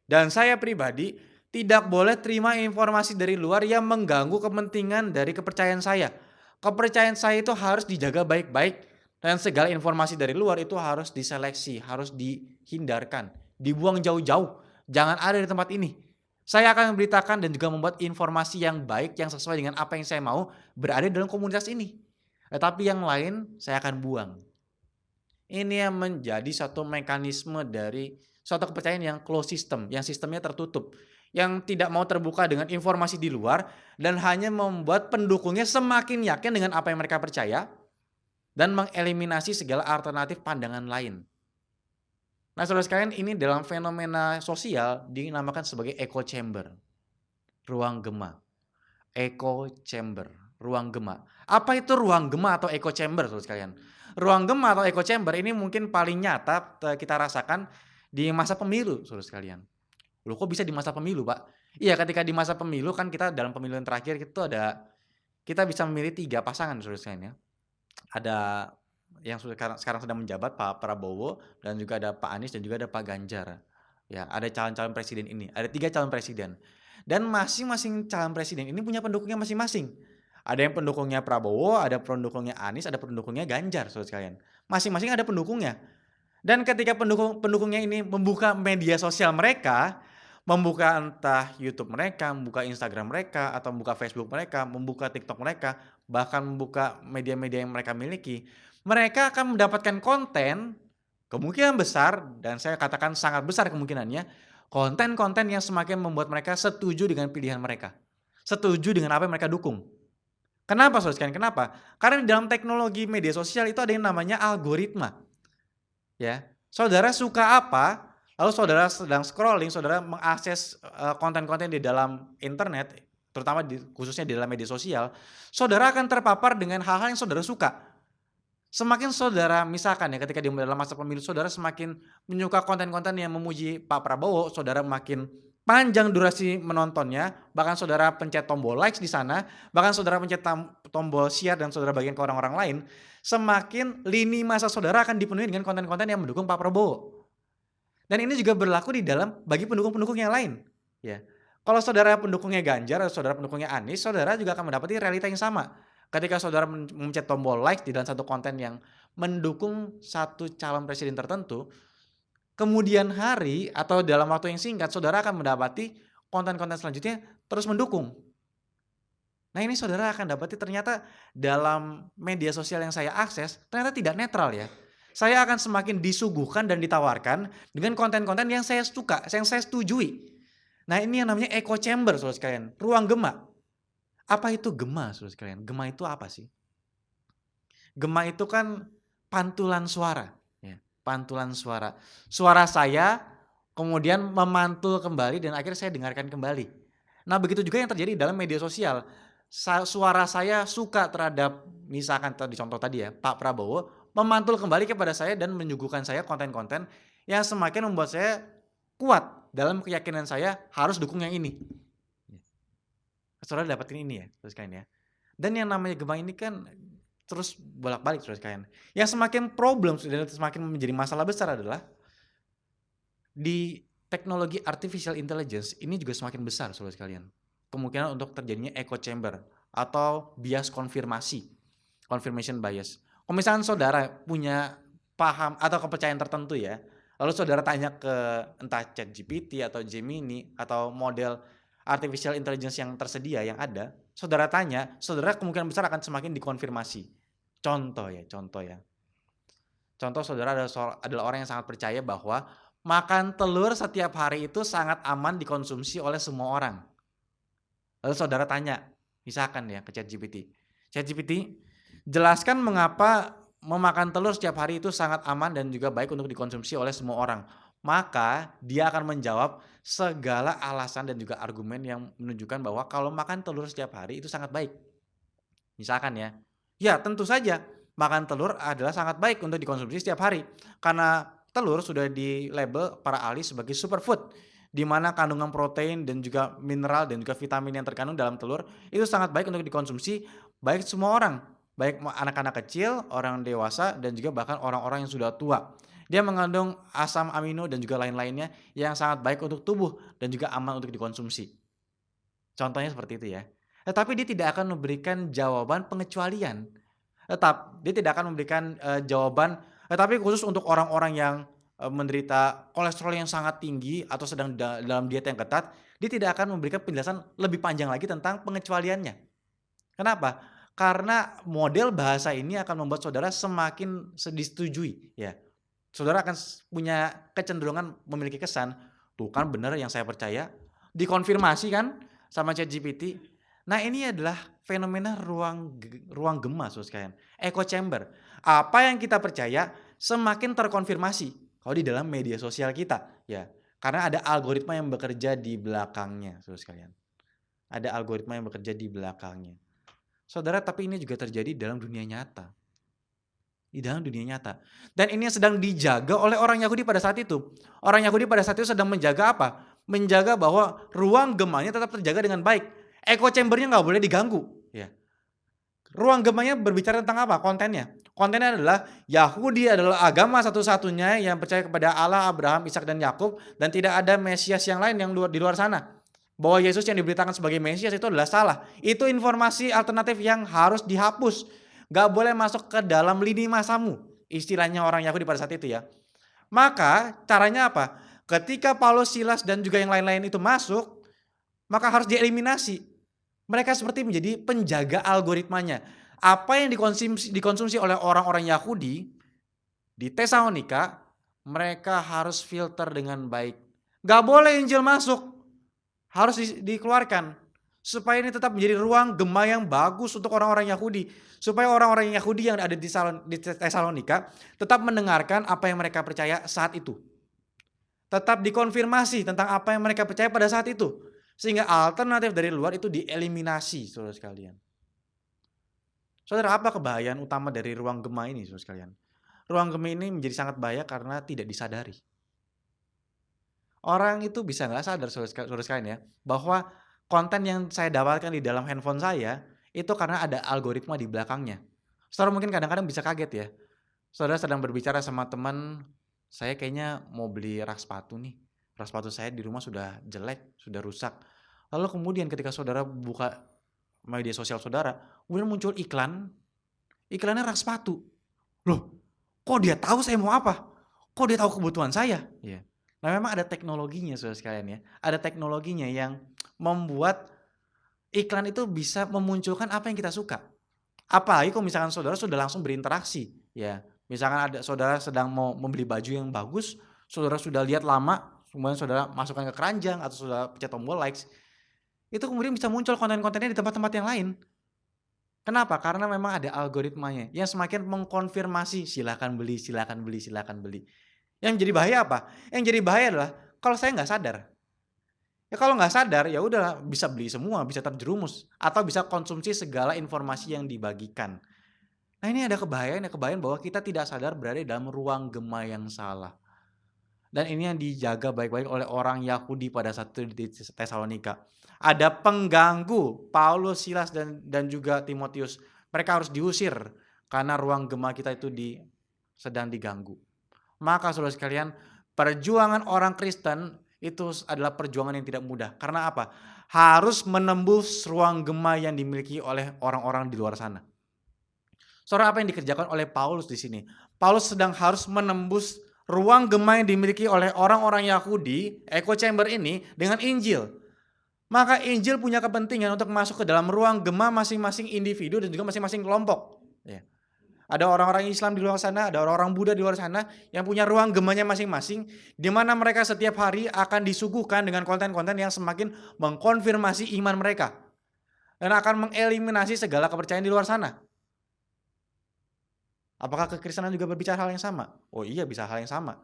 dan saya pribadi tidak boleh terima informasi dari luar yang mengganggu kepentingan dari kepercayaan saya. Kepercayaan saya itu harus dijaga baik-baik dan segala informasi dari luar itu harus diseleksi, harus dihindarkan, dibuang jauh-jauh. Jangan ada di tempat ini. Saya akan memberitakan dan juga membuat informasi yang baik yang sesuai dengan apa yang saya mau berada dalam komunitas ini. Tetapi yang lain saya akan buang. Ini yang menjadi satu mekanisme dari suatu kepercayaan yang closed system, yang sistemnya tertutup, yang tidak mau terbuka dengan informasi di luar dan hanya membuat pendukungnya semakin yakin dengan apa yang mereka percaya dan mengeliminasi segala alternatif pandangan lain. Nah, saudara sekalian, ini dalam fenomena sosial dinamakan sebagai echo chamber, ruang gema. Echo chamber, ruang gema. Apa itu ruang gema atau echo chamber, saudara sekalian? Ruang gema atau echo chamber ini mungkin paling nyata kita rasakan di masa pemilu, saudara sekalian. Loh, kok bisa di masa pemilu, Pak? Iya, ketika di masa pemilu kan kita dalam pemilu yang terakhir kita bisa memilih 3 pasangan, saudara sekalian ya. Ada yang sekarang sedang menjabat Pak Prabowo, dan juga ada Pak Anies dan juga ada Pak Ganjar. Ya, ada calon-calon presiden ini. Ada 3 calon presiden. Dan masing-masing calon presiden ini punya pendukungnya masing-masing. Ada yang pendukungnya Prabowo, ada pendukungnya Anies, ada pendukungnya Ganjar, saudara sekalian. Masing-masing ada pendukungnya. Dan ketika pendukungnya ini membuka media sosial mereka, membuka entah YouTube mereka, membuka Instagram mereka, atau membuka Facebook mereka, membuka TikTok mereka, bahkan membuka media-media yang mereka miliki, mereka akan mendapatkan konten kemungkinan besar, dan saya katakan sangat besar kemungkinannya, konten-konten yang semakin membuat mereka setuju dengan pilihan mereka. Setuju dengan apa yang mereka dukung. Kenapa, saudara sekalian? Kenapa? Karena di dalam teknologi media sosial itu ada yang namanya algoritma. Ya, saudara suka apa, lalu saudara sedang scrolling, saudara mengakses konten-konten di dalam internet, terutama khususnya di dalam media sosial, saudara akan terpapar dengan hal-hal yang saudara suka. Semakin saudara, misalkan ya, ketika di dalam masa pemilu saudara semakin menyuka konten-konten yang memuji Pak Prabowo, saudara makin panjang durasi menontonnya, bahkan saudara pencet tombol likes di sana, bahkan saudara pencet tombol share dan saudara bagikan ke orang-orang lain, semakin lini masa saudara akan dipenuhi dengan konten-konten yang mendukung Pak Prabowo. Dan ini juga berlaku di dalam bagi pendukung-pendukung yang lain. Ya, kalau saudara pendukungnya Ganjar atau saudara pendukungnya Anies, saudara juga akan mendapati realita yang sama. Ketika saudara mencet tombol like di dalam satu konten yang mendukung satu calon presiden tertentu, kemudian hari atau dalam waktu yang singkat saudara akan mendapati konten-konten selanjutnya terus mendukung. Nah, ini saudara akan dapati ternyata dalam media sosial yang saya akses ternyata tidak netral ya. Saya akan semakin disuguhkan dan ditawarkan dengan konten-konten yang saya suka, yang saya setujui. Nah, ini yang namanya echo chamber, saudara sekalian, ruang gema. Apa itu gema, saudara sekalian? Gema itu apa sih? Gema itu kan pantulan suara, ya, pantulan suara. Suara saya kemudian memantul kembali dan akhirnya saya dengarkan kembali. Nah, begitu juga yang terjadi dalam media sosial. Suara saya suka terhadap misalkan tadi contoh tadi ya, Pak Prabowo, memantul kembali kepada saya dan menyuguhkan saya konten-konten yang semakin membuat saya kuat dalam keyakinan saya harus dukung yang ini. Saudara dapatin ini ya, terus sekalian ya. Dan yang namanya Gemma ini kan terus bolak-balik terus sekalian. Yang semakin problem dan semakin menjadi masalah besar adalah di teknologi artificial intelligence ini juga semakin besar saudara sekalian. Kemungkinan untuk terjadinya echo chamber atau bias konfirmasi, confirmation bias. Kalau misalkan saudara punya paham atau kepercayaan tertentu ya, lalu saudara tanya ke entah ChatGPT atau Gemini atau model artificial intelligence yang tersedia yang ada, saudara tanya, saudara kemungkinan besar akan semakin dikonfirmasi. Contoh ya. Contoh saudara adalah orang yang sangat percaya bahwa makan telur setiap hari itu sangat aman dikonsumsi oleh semua orang. Lalu saudara tanya, misalkan ya ke ChatGPT. ChatGPT, jelaskan mengapa memakan telur setiap hari itu sangat aman dan juga baik untuk dikonsumsi oleh semua orang. Maka dia akan menjawab segala alasan dan juga argumen yang menunjukkan bahwa kalau makan telur setiap hari itu sangat baik. Misalkan ya tentu saja makan telur adalah sangat baik untuk dikonsumsi setiap hari. Karena telur sudah di-label para ahli sebagai superfood, di mana kandungan protein dan juga mineral dan juga vitamin yang terkandung dalam telur itu sangat baik untuk dikonsumsi baik semua orang, baik anak-anak kecil, orang dewasa dan juga bahkan orang-orang yang sudah tua. Dia mengandung asam amino dan juga lain-lainnya yang sangat baik untuk tubuh dan juga aman untuk dikonsumsi. Contohnya seperti itu ya. Tetapi dia tidak akan memberikan jawaban pengecualian. Dia tidak akan memberikan jawaban tapi khusus untuk orang-orang yang menderita kolesterol yang sangat tinggi atau sedang dalam diet yang ketat, dia tidak akan memberikan penjelasan lebih panjang lagi tentang pengecualiannya. Kenapa? Karena model bahasa ini akan membuat saudara semakin disetujui ya. Saudara akan punya kecenderungan memiliki kesan, tuh kan benar yang saya percaya, dikonfirmasi kan sama ChatGPT. Nah, ini adalah fenomena ruang gema saudara sekalian, echo chamber. Apa yang kita percaya semakin terkonfirmasi kalau di dalam media sosial kita ya. Karena ada algoritma yang bekerja di belakangnya saudara sekalian. Ada algoritma yang bekerja di belakangnya. Saudara, tapi ini juga terjadi dalam dunia nyata. Di dalam dunia nyata. Dan ini sedang dijaga oleh orang Yahudi pada saat itu. Orang Yahudi pada saat itu sedang menjaga apa? Menjaga bahwa ruang gemanya tetap terjaga dengan baik. Echo chambernya nggak boleh diganggu. Ya. Ruang gemanya berbicara tentang apa? Kontennya. Kontennya adalah Yahudi adalah agama satu-satunya yang percaya kepada Allah, Abraham, Ishak dan Yakub dan tidak ada Mesias yang lain yang di luar sana. Bahwa Yesus yang diberitakan sebagai Mesias itu adalah salah. Itu informasi alternatif yang harus dihapus. Gak boleh masuk ke dalam lini masamu. Istilahnya orang Yahudi pada saat itu ya. Maka caranya apa? Ketika Paulus, Silas dan juga yang lain-lain itu masuk, maka harus dieliminasi. Mereka seperti menjadi penjaga algoritmanya. Apa yang dikonsumsi oleh orang-orang Yahudi di Tesalonika, mereka harus filter dengan baik. Gak boleh Injil masuk. Harus dikeluarkan. Supaya ini tetap menjadi ruang gema yang bagus untuk orang-orang Yahudi. Supaya orang-orang Yahudi yang ada di Tesalonika tetap mendengarkan apa yang mereka percaya saat itu. Tetap dikonfirmasi tentang apa yang mereka percaya pada saat itu. Sehingga alternatif dari luar itu dieliminasi, saudara sekalian. Saudara, apa kebahayaan utama dari ruang gema ini, saudara sekalian? Ruang gema ini menjadi sangat bahaya karena tidak disadari. Orang itu bisa nggak sadar, saudara sekalian ya, bahwa konten yang saya dapatkan di dalam handphone saya, itu karena ada algoritma di belakangnya. Saudara mungkin kadang-kadang bisa kaget ya. Saudara sedang berbicara sama teman, saya kayaknya mau beli rak sepatu nih. Rak sepatu saya di rumah sudah jelek, sudah rusak. Lalu kemudian ketika saudara buka media sosial saudara, kemudian muncul iklannya rak sepatu. Loh, kok dia tahu saya mau apa? Kok dia tahu kebutuhan saya? Ya. Nah, memang ada teknologinya saudara sekalian ya. Ada teknologinya yang membuat iklan itu bisa memunculkan apa yang kita suka. Apalagi kalau misalkan saudara sudah langsung berinteraksi ya. Misalkan ada saudara sedang mau membeli baju yang bagus, saudara sudah lihat lama, kemudian saudara masukkan ke keranjang atau saudara pencet tombol likes, itu kemudian bisa muncul konten-kontennya di tempat-tempat yang lain. Kenapa? Karena memang ada algoritmanya yang semakin mengkonfirmasi silakan beli, silakan beli, silakan beli. Yang jadi bahaya apa? Yang jadi bahaya adalah Kalau saya nggak sadar. Ya kalau nggak sadar, ya udah bisa beli semua, bisa terjerumus, atau bisa konsumsi segala informasi yang dibagikan. Nah ini ada kebahayaan bahwa kita tidak sadar berada dalam ruang gema yang salah. Dan ini yang dijaga baik-baik oleh orang Yahudi pada saat itu di Tesalonika. Ada pengganggu Paulus, Silas dan juga Timotius. Mereka harus diusir karena ruang gema kita itu sedang diganggu. Maka saudara sekalian, perjuangan orang Kristen itu adalah perjuangan yang tidak mudah. Karena apa? Harus menembus ruang gema yang dimiliki oleh orang-orang di luar sana. Saudara, apa yang dikerjakan oleh Paulus di sini? Paulus sedang harus menembus ruang gema yang dimiliki oleh orang-orang Yahudi, echo chamber ini, dengan Injil. Maka Injil punya kepentingan untuk masuk ke dalam ruang gema masing-masing individu dan juga masing-masing kelompok. Ya. Ada orang-orang Islam di luar sana, ada orang-orang Buddha di luar sana yang punya ruang gemanya masing-masing, di mana mereka setiap hari akan disuguhkan dengan konten-konten yang semakin mengkonfirmasi iman mereka. Dan akan mengeliminasi segala kepercayaan di luar sana. Apakah kekristenan juga berbicara hal yang sama? Oh iya, bisa hal yang sama.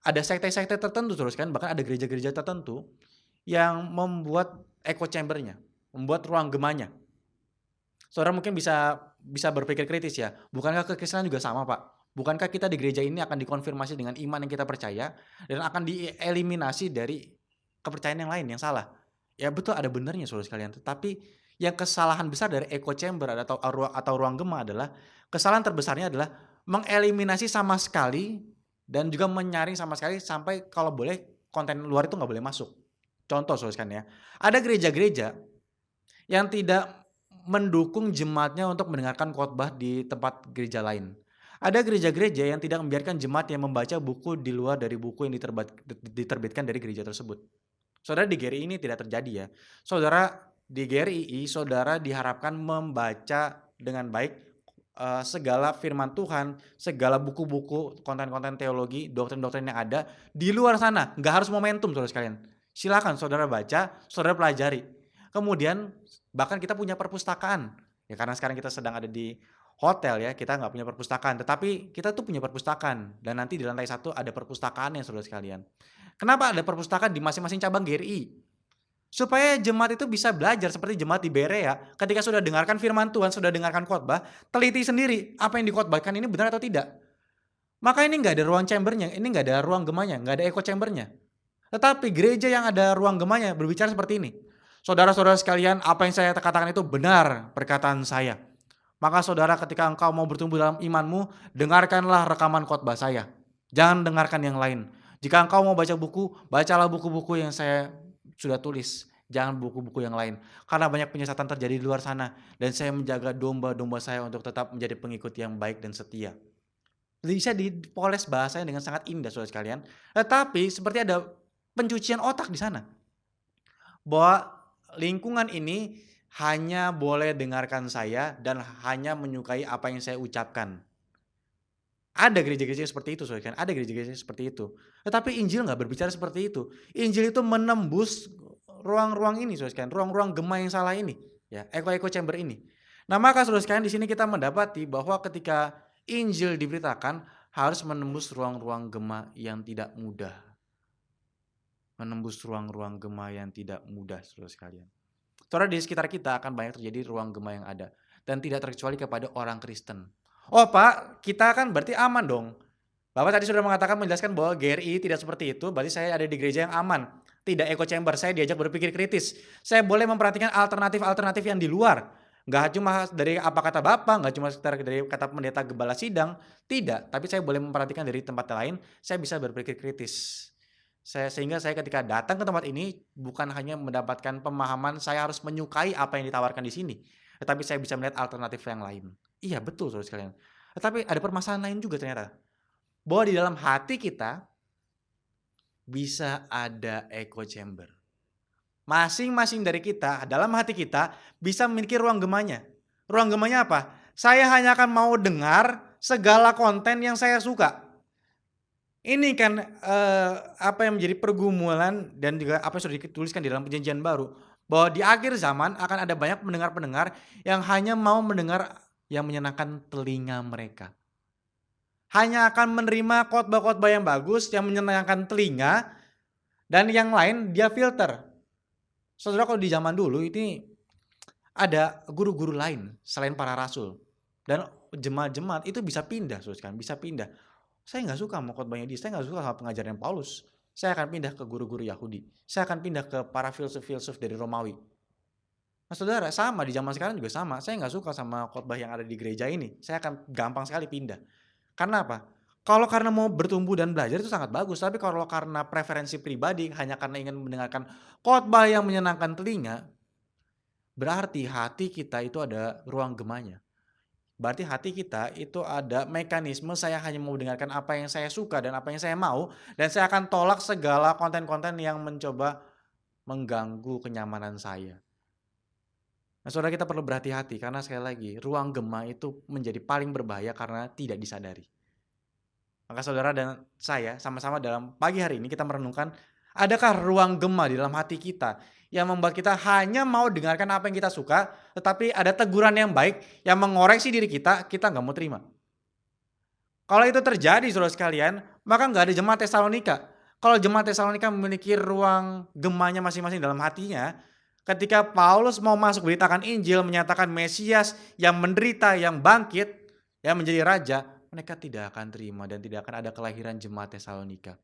Ada sekte-sekte tertentu terus kan, bahkan ada gereja-gereja tertentu yang membuat echo chamber-nya, membuat ruang gemanya. Saudara mungkin bisa berpikir kritis ya, bukankah kekristenan juga sama Pak? Bukankah kita di gereja ini akan dikonfirmasi dengan iman yang kita percaya dan akan dieliminasi dari kepercayaan yang lain yang salah? Ya betul, ada benarnya saudara sekalian, tetapi yang kesalahan besar dari echo chamber atau ruang gema adalah, kesalahan terbesarnya adalah mengeliminasi sama sekali dan juga menyaring sama sekali sampai kalau boleh konten luar itu nggak boleh masuk. Contoh saudara sekalian ya, ada gereja-gereja yang tidak mendukung jemaatnya untuk mendengarkan khotbah di tempat gereja lain. Ada gereja-gereja yang tidak membiarkan jemaat yang membaca buku di luar dari buku yang diterbitkan dari gereja tersebut. Saudara, di GRI ini tidak terjadi ya. Saudara, di GRI saudara diharapkan membaca dengan baik segala firman Tuhan, segala buku-buku, konten-konten teologi, doktrin-doktrin yang ada di luar sana. Nggak harus momentum saudara sekalian. Silakan saudara baca, saudara pelajari. Kemudian bahkan kita punya perpustakaan. Ya karena sekarang kita sedang ada di hotel ya, kita nggak punya perpustakaan. Tetapi kita tuh punya perpustakaan. Dan nanti di lantai 1 ada perpustakaan ya saudara sekalian. Kenapa ada perpustakaan di masing-masing cabang GRI? Supaya jemaat itu bisa belajar seperti jemaat di Berea. Ketika sudah dengarkan firman Tuhan, sudah dengarkan khotbah, teliti sendiri apa yang dikhotbahkan ini benar atau tidak. Maka ini nggak ada ruang chambernya, ini nggak ada ruang gemanya, nggak ada echo chambernya. Tetapi gereja yang ada ruang gemanya berbicara seperti ini. Saudara-saudara sekalian, apa yang saya katakan itu benar perkataan saya. Maka saudara, ketika engkau mau bertumbuh dalam imanmu, dengarkanlah rekaman khotbah saya. Jangan dengarkan yang lain. Jika engkau mau baca buku, bacalah buku-buku yang saya sudah tulis. Jangan buku-buku yang lain. Karena banyak penyesatan terjadi di luar sana. Dan saya menjaga domba-domba saya untuk tetap menjadi pengikut yang baik dan setia. Bisa dipoles bahasanya dengan sangat indah saudara sekalian. Tetapi seperti ada pencucian otak di sana. Bahwa lingkungan ini hanya boleh dengarkan saya dan hanya menyukai apa yang saya ucapkan. Ada gereja-gereja seperti itu, saudara kan? Ada gereja-gereja seperti itu. Tetapi Injil nggak berbicara seperti itu. Injil itu menembus ruang-ruang ini, saudara sekalian, ruang-ruang gema yang salah ini, ya, echo chamber ini. Nah, maka saudara sekalian di sini kita mendapati bahwa ketika Injil diberitakan harus menembus ruang-ruang gema yang tidak mudah. Menembus ruang-ruang gema yang tidak mudah, saudara sekalian. Saudara, di sekitar kita akan banyak terjadi ruang gema yang ada dan tidak terkecuali kepada orang Kristen. Oh Pak, kita kan berarti aman dong. Bapak tadi sudah mengatakan menjelaskan bahwa GRI tidak seperti itu, berarti saya ada di gereja yang aman. Tidak echo chamber, saya diajak berpikir kritis. Saya boleh memperhatikan alternatif-alternatif yang di luar. Nggak cuma dari apa kata Bapak, nggak cuma dari kata pendeta gembala sidang. Tidak, tapi saya boleh memperhatikan dari tempat lain, saya bisa berpikir kritis. Sehingga saya ketika datang ke tempat ini bukan hanya mendapatkan pemahaman saya harus menyukai apa yang ditawarkan di sini. Tetapi saya bisa melihat alternatif yang lain. Iya betul saudara sekalian. Tetapi ada permasalahan lain juga ternyata. Bahwa di dalam hati kita bisa ada echo chamber. Masing-masing dari kita dalam hati kita bisa memiliki ruang gemanya. Ruang gemanya apa? Saya hanya akan mau dengar segala konten yang saya suka. Ini kan apa yang menjadi pergumulan dan juga apa yang sudah dituliskan di dalam perjanjian baru. Bahwa di akhir zaman akan ada banyak pendengar-pendengar yang hanya mau mendengar yang menyenangkan telinga mereka. Hanya akan menerima khotbah-khotbah yang bagus, yang menyenangkan telinga, Dan yang lain dia filter. Saudara, kalau di zaman dulu ini ada guru-guru lain selain para rasul. Dan jemaat-jemaat itu bisa pindah, saudara, bisa pindah. Saya nggak suka mau khotbahnya dia, saya nggak suka sama pengajaran Paulus. Saya akan pindah ke guru-guru Yahudi. Saya akan pindah ke para filsuf-filsuf dari Romawi. Nah, saudara, sama di zaman sekarang juga sama. Saya nggak suka sama khotbah yang ada di gereja ini. Saya akan gampang sekali pindah. Karena apa? Kalau karena mau bertumbuh dan belajar itu sangat bagus. Tapi kalau karena preferensi pribadi, hanya karena ingin mendengarkan khotbah yang menyenangkan telinga, berarti hati kita itu ada ruang gemanya. Berarti hati kita itu ada mekanisme saya hanya mau mendengarkan apa yang saya suka dan apa yang saya mau. Dan saya akan tolak segala konten-konten yang mencoba mengganggu kenyamanan saya. Nah, saudara, kita perlu berhati-hati karena sekali lagi ruang gema itu menjadi paling berbahaya karena tidak disadari. Maka saudara dan saya sama-sama dalam pagi hari ini kita merenungkan, adakah ruang gema di dalam hati kita yang membuat kita hanya mau dengarkan apa yang kita suka, tetapi ada teguran yang baik yang mengoreksi diri kita nggak mau terima. Kalau itu terjadi, saudara sekalian, maka nggak ada jemaat Tesalonika. Kalau jemaat Tesalonika memiliki ruang gemanya masing-masing dalam hatinya, ketika Paulus mau masuk beritakan Injil, menyatakan Mesias yang menderita, yang bangkit, yang menjadi raja, mereka tidak akan terima dan tidak akan ada kelahiran jemaat Tesalonika.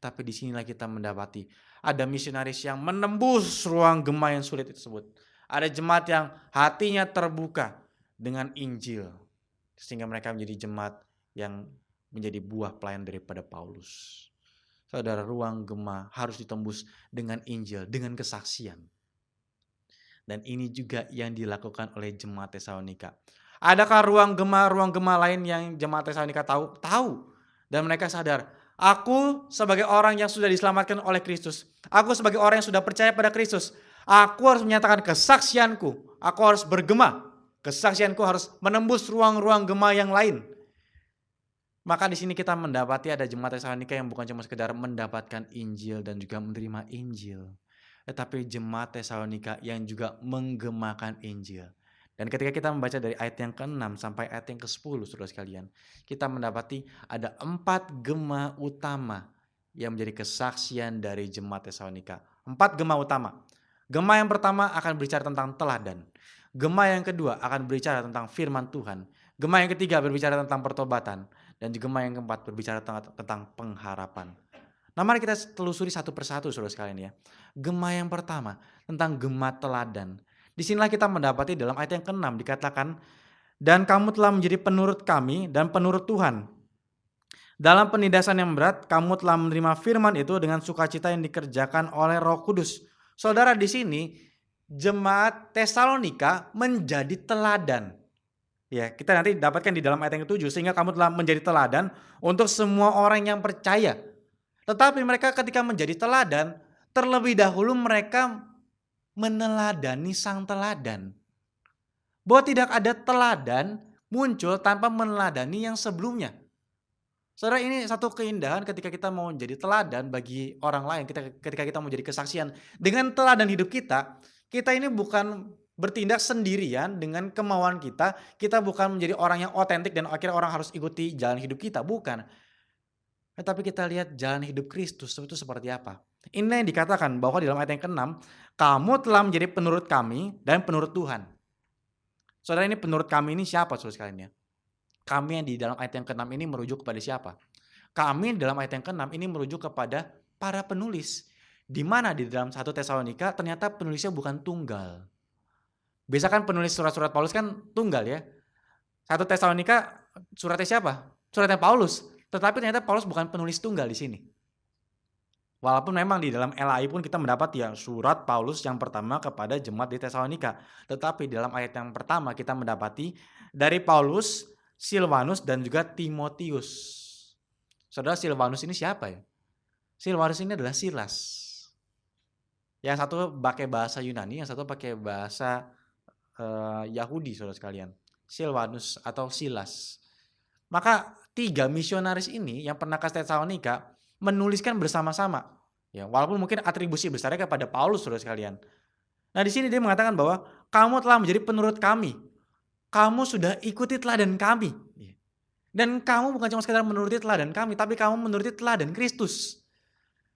Tapi disinilah kita mendapati ada misionaris yang menembus ruang gema yang sulit tersebut. Ada jemaat yang hatinya terbuka dengan Injil, sehingga mereka menjadi jemaat yang menjadi buah pelayan daripada Paulus. Saudara, ruang gema harus ditembus dengan Injil, dengan kesaksian. Dan ini juga yang dilakukan oleh jemaat Tesalonika. Adakah ruang gema lain yang jemaat Tesalonika tahu? Tahu. Dan mereka sadar, aku sebagai orang yang sudah diselamatkan oleh Kristus, aku sebagai orang yang sudah percaya pada Kristus, aku harus menyatakan kesaksianku, aku harus bergema. Kesaksianku harus menembus ruang-ruang gema yang lain. Maka di sini kita mendapati ada jemaat Tesalonika yang bukan cuma sekedar mendapatkan Injil dan juga menerima Injil, tetapi jemaat Tesalonika yang juga menggemakan Injil. Dan ketika kita membaca dari ayat yang ke-6 sampai ayat yang ke-10, saudara sekalian, kita mendapati ada 4 gema utama yang menjadi kesaksian dari jemaat Tesalonika. 4 gema utama. Gema yang pertama akan berbicara tentang teladan. Gema yang kedua akan berbicara tentang firman Tuhan. Gema yang ketiga berbicara tentang pertobatan. Dan gema yang keempat berbicara tentang pengharapan. Nah, mari kita telusuri satu persatu, saudara sekalian ya. Gema yang pertama tentang gema teladan. Disinilah kita mendapati dalam ayat yang ke-6 dikatakan, dan kamu telah menjadi penurut kami dan penurut Tuhan. Dalam penindasan yang berat, kamu telah menerima firman itu dengan sukacita yang dikerjakan oleh Roh Kudus. Saudara, di sini jemaat Tesalonika menjadi teladan. Ya, kita nanti dapatkan di dalam ayat yang ke-7, sehingga kamu telah menjadi teladan untuk semua orang yang percaya. Tetapi mereka ketika menjadi teladan, terlebih dahulu mereka meneladani sang teladan. Bahwa tidak ada teladan muncul tanpa meneladani yang sebelumnya. Saudara, ini satu keindahan ketika kita mau menjadi teladan bagi orang lain, ketika kita mau jadi kesaksian. Dengan teladan hidup kita ini bukan bertindak sendirian dengan kemauan kita bukan menjadi orang yang otentik dan akhirnya orang harus ikuti jalan hidup kita, bukan. Tetapi kita lihat jalan hidup Kristus itu seperti apa. Ini yang dikatakan bahwa di dalam ayat yang ke-6, kamu telah menjadi penurut kami dan penurut Tuhan. Saudara, ini penurut kami ini siapa, saudara sekalian ya? Kami yang di dalam ayat yang ke-6 ini merujuk kepada siapa? Kami dalam ayat yang ke-6 ini merujuk kepada para penulis. Di mana di dalam 1 Tesalonika ternyata penulisnya bukan tunggal. Biasa kan penulis surat-surat Paulus kan tunggal ya. 1 Tesalonika suratnya siapa? Suratnya Paulus. Tetapi ternyata Paulus bukan penulis tunggal di sini. Walaupun memang di dalam LAI pun kita mendapat ya surat Paulus yang pertama kepada jemaat di Tesalonika. Tetapi di dalam ayat yang pertama kita mendapati dari Paulus, Silvanus dan juga Timotius. Saudara, Silvanus ini siapa ya? Silvanus ini adalah Silas. Yang satu pakai bahasa Yunani, yang satu pakai bahasa Yahudi, saudara sekalian. Silvanus atau Silas. Maka 3 misionaris ini yang pernah ke Tesalonika menuliskan bersama-sama. Ya, walaupun mungkin atribusi besarnya kepada Paulus, saudara sekalian. Nah, di sini dia mengatakan bahwa kamu telah menjadi penurut kami. Kamu sudah ikuti teladan kami. Dan kamu bukan cuma sekedar menuruti teladan kami, tapi kamu menuruti teladan Kristus.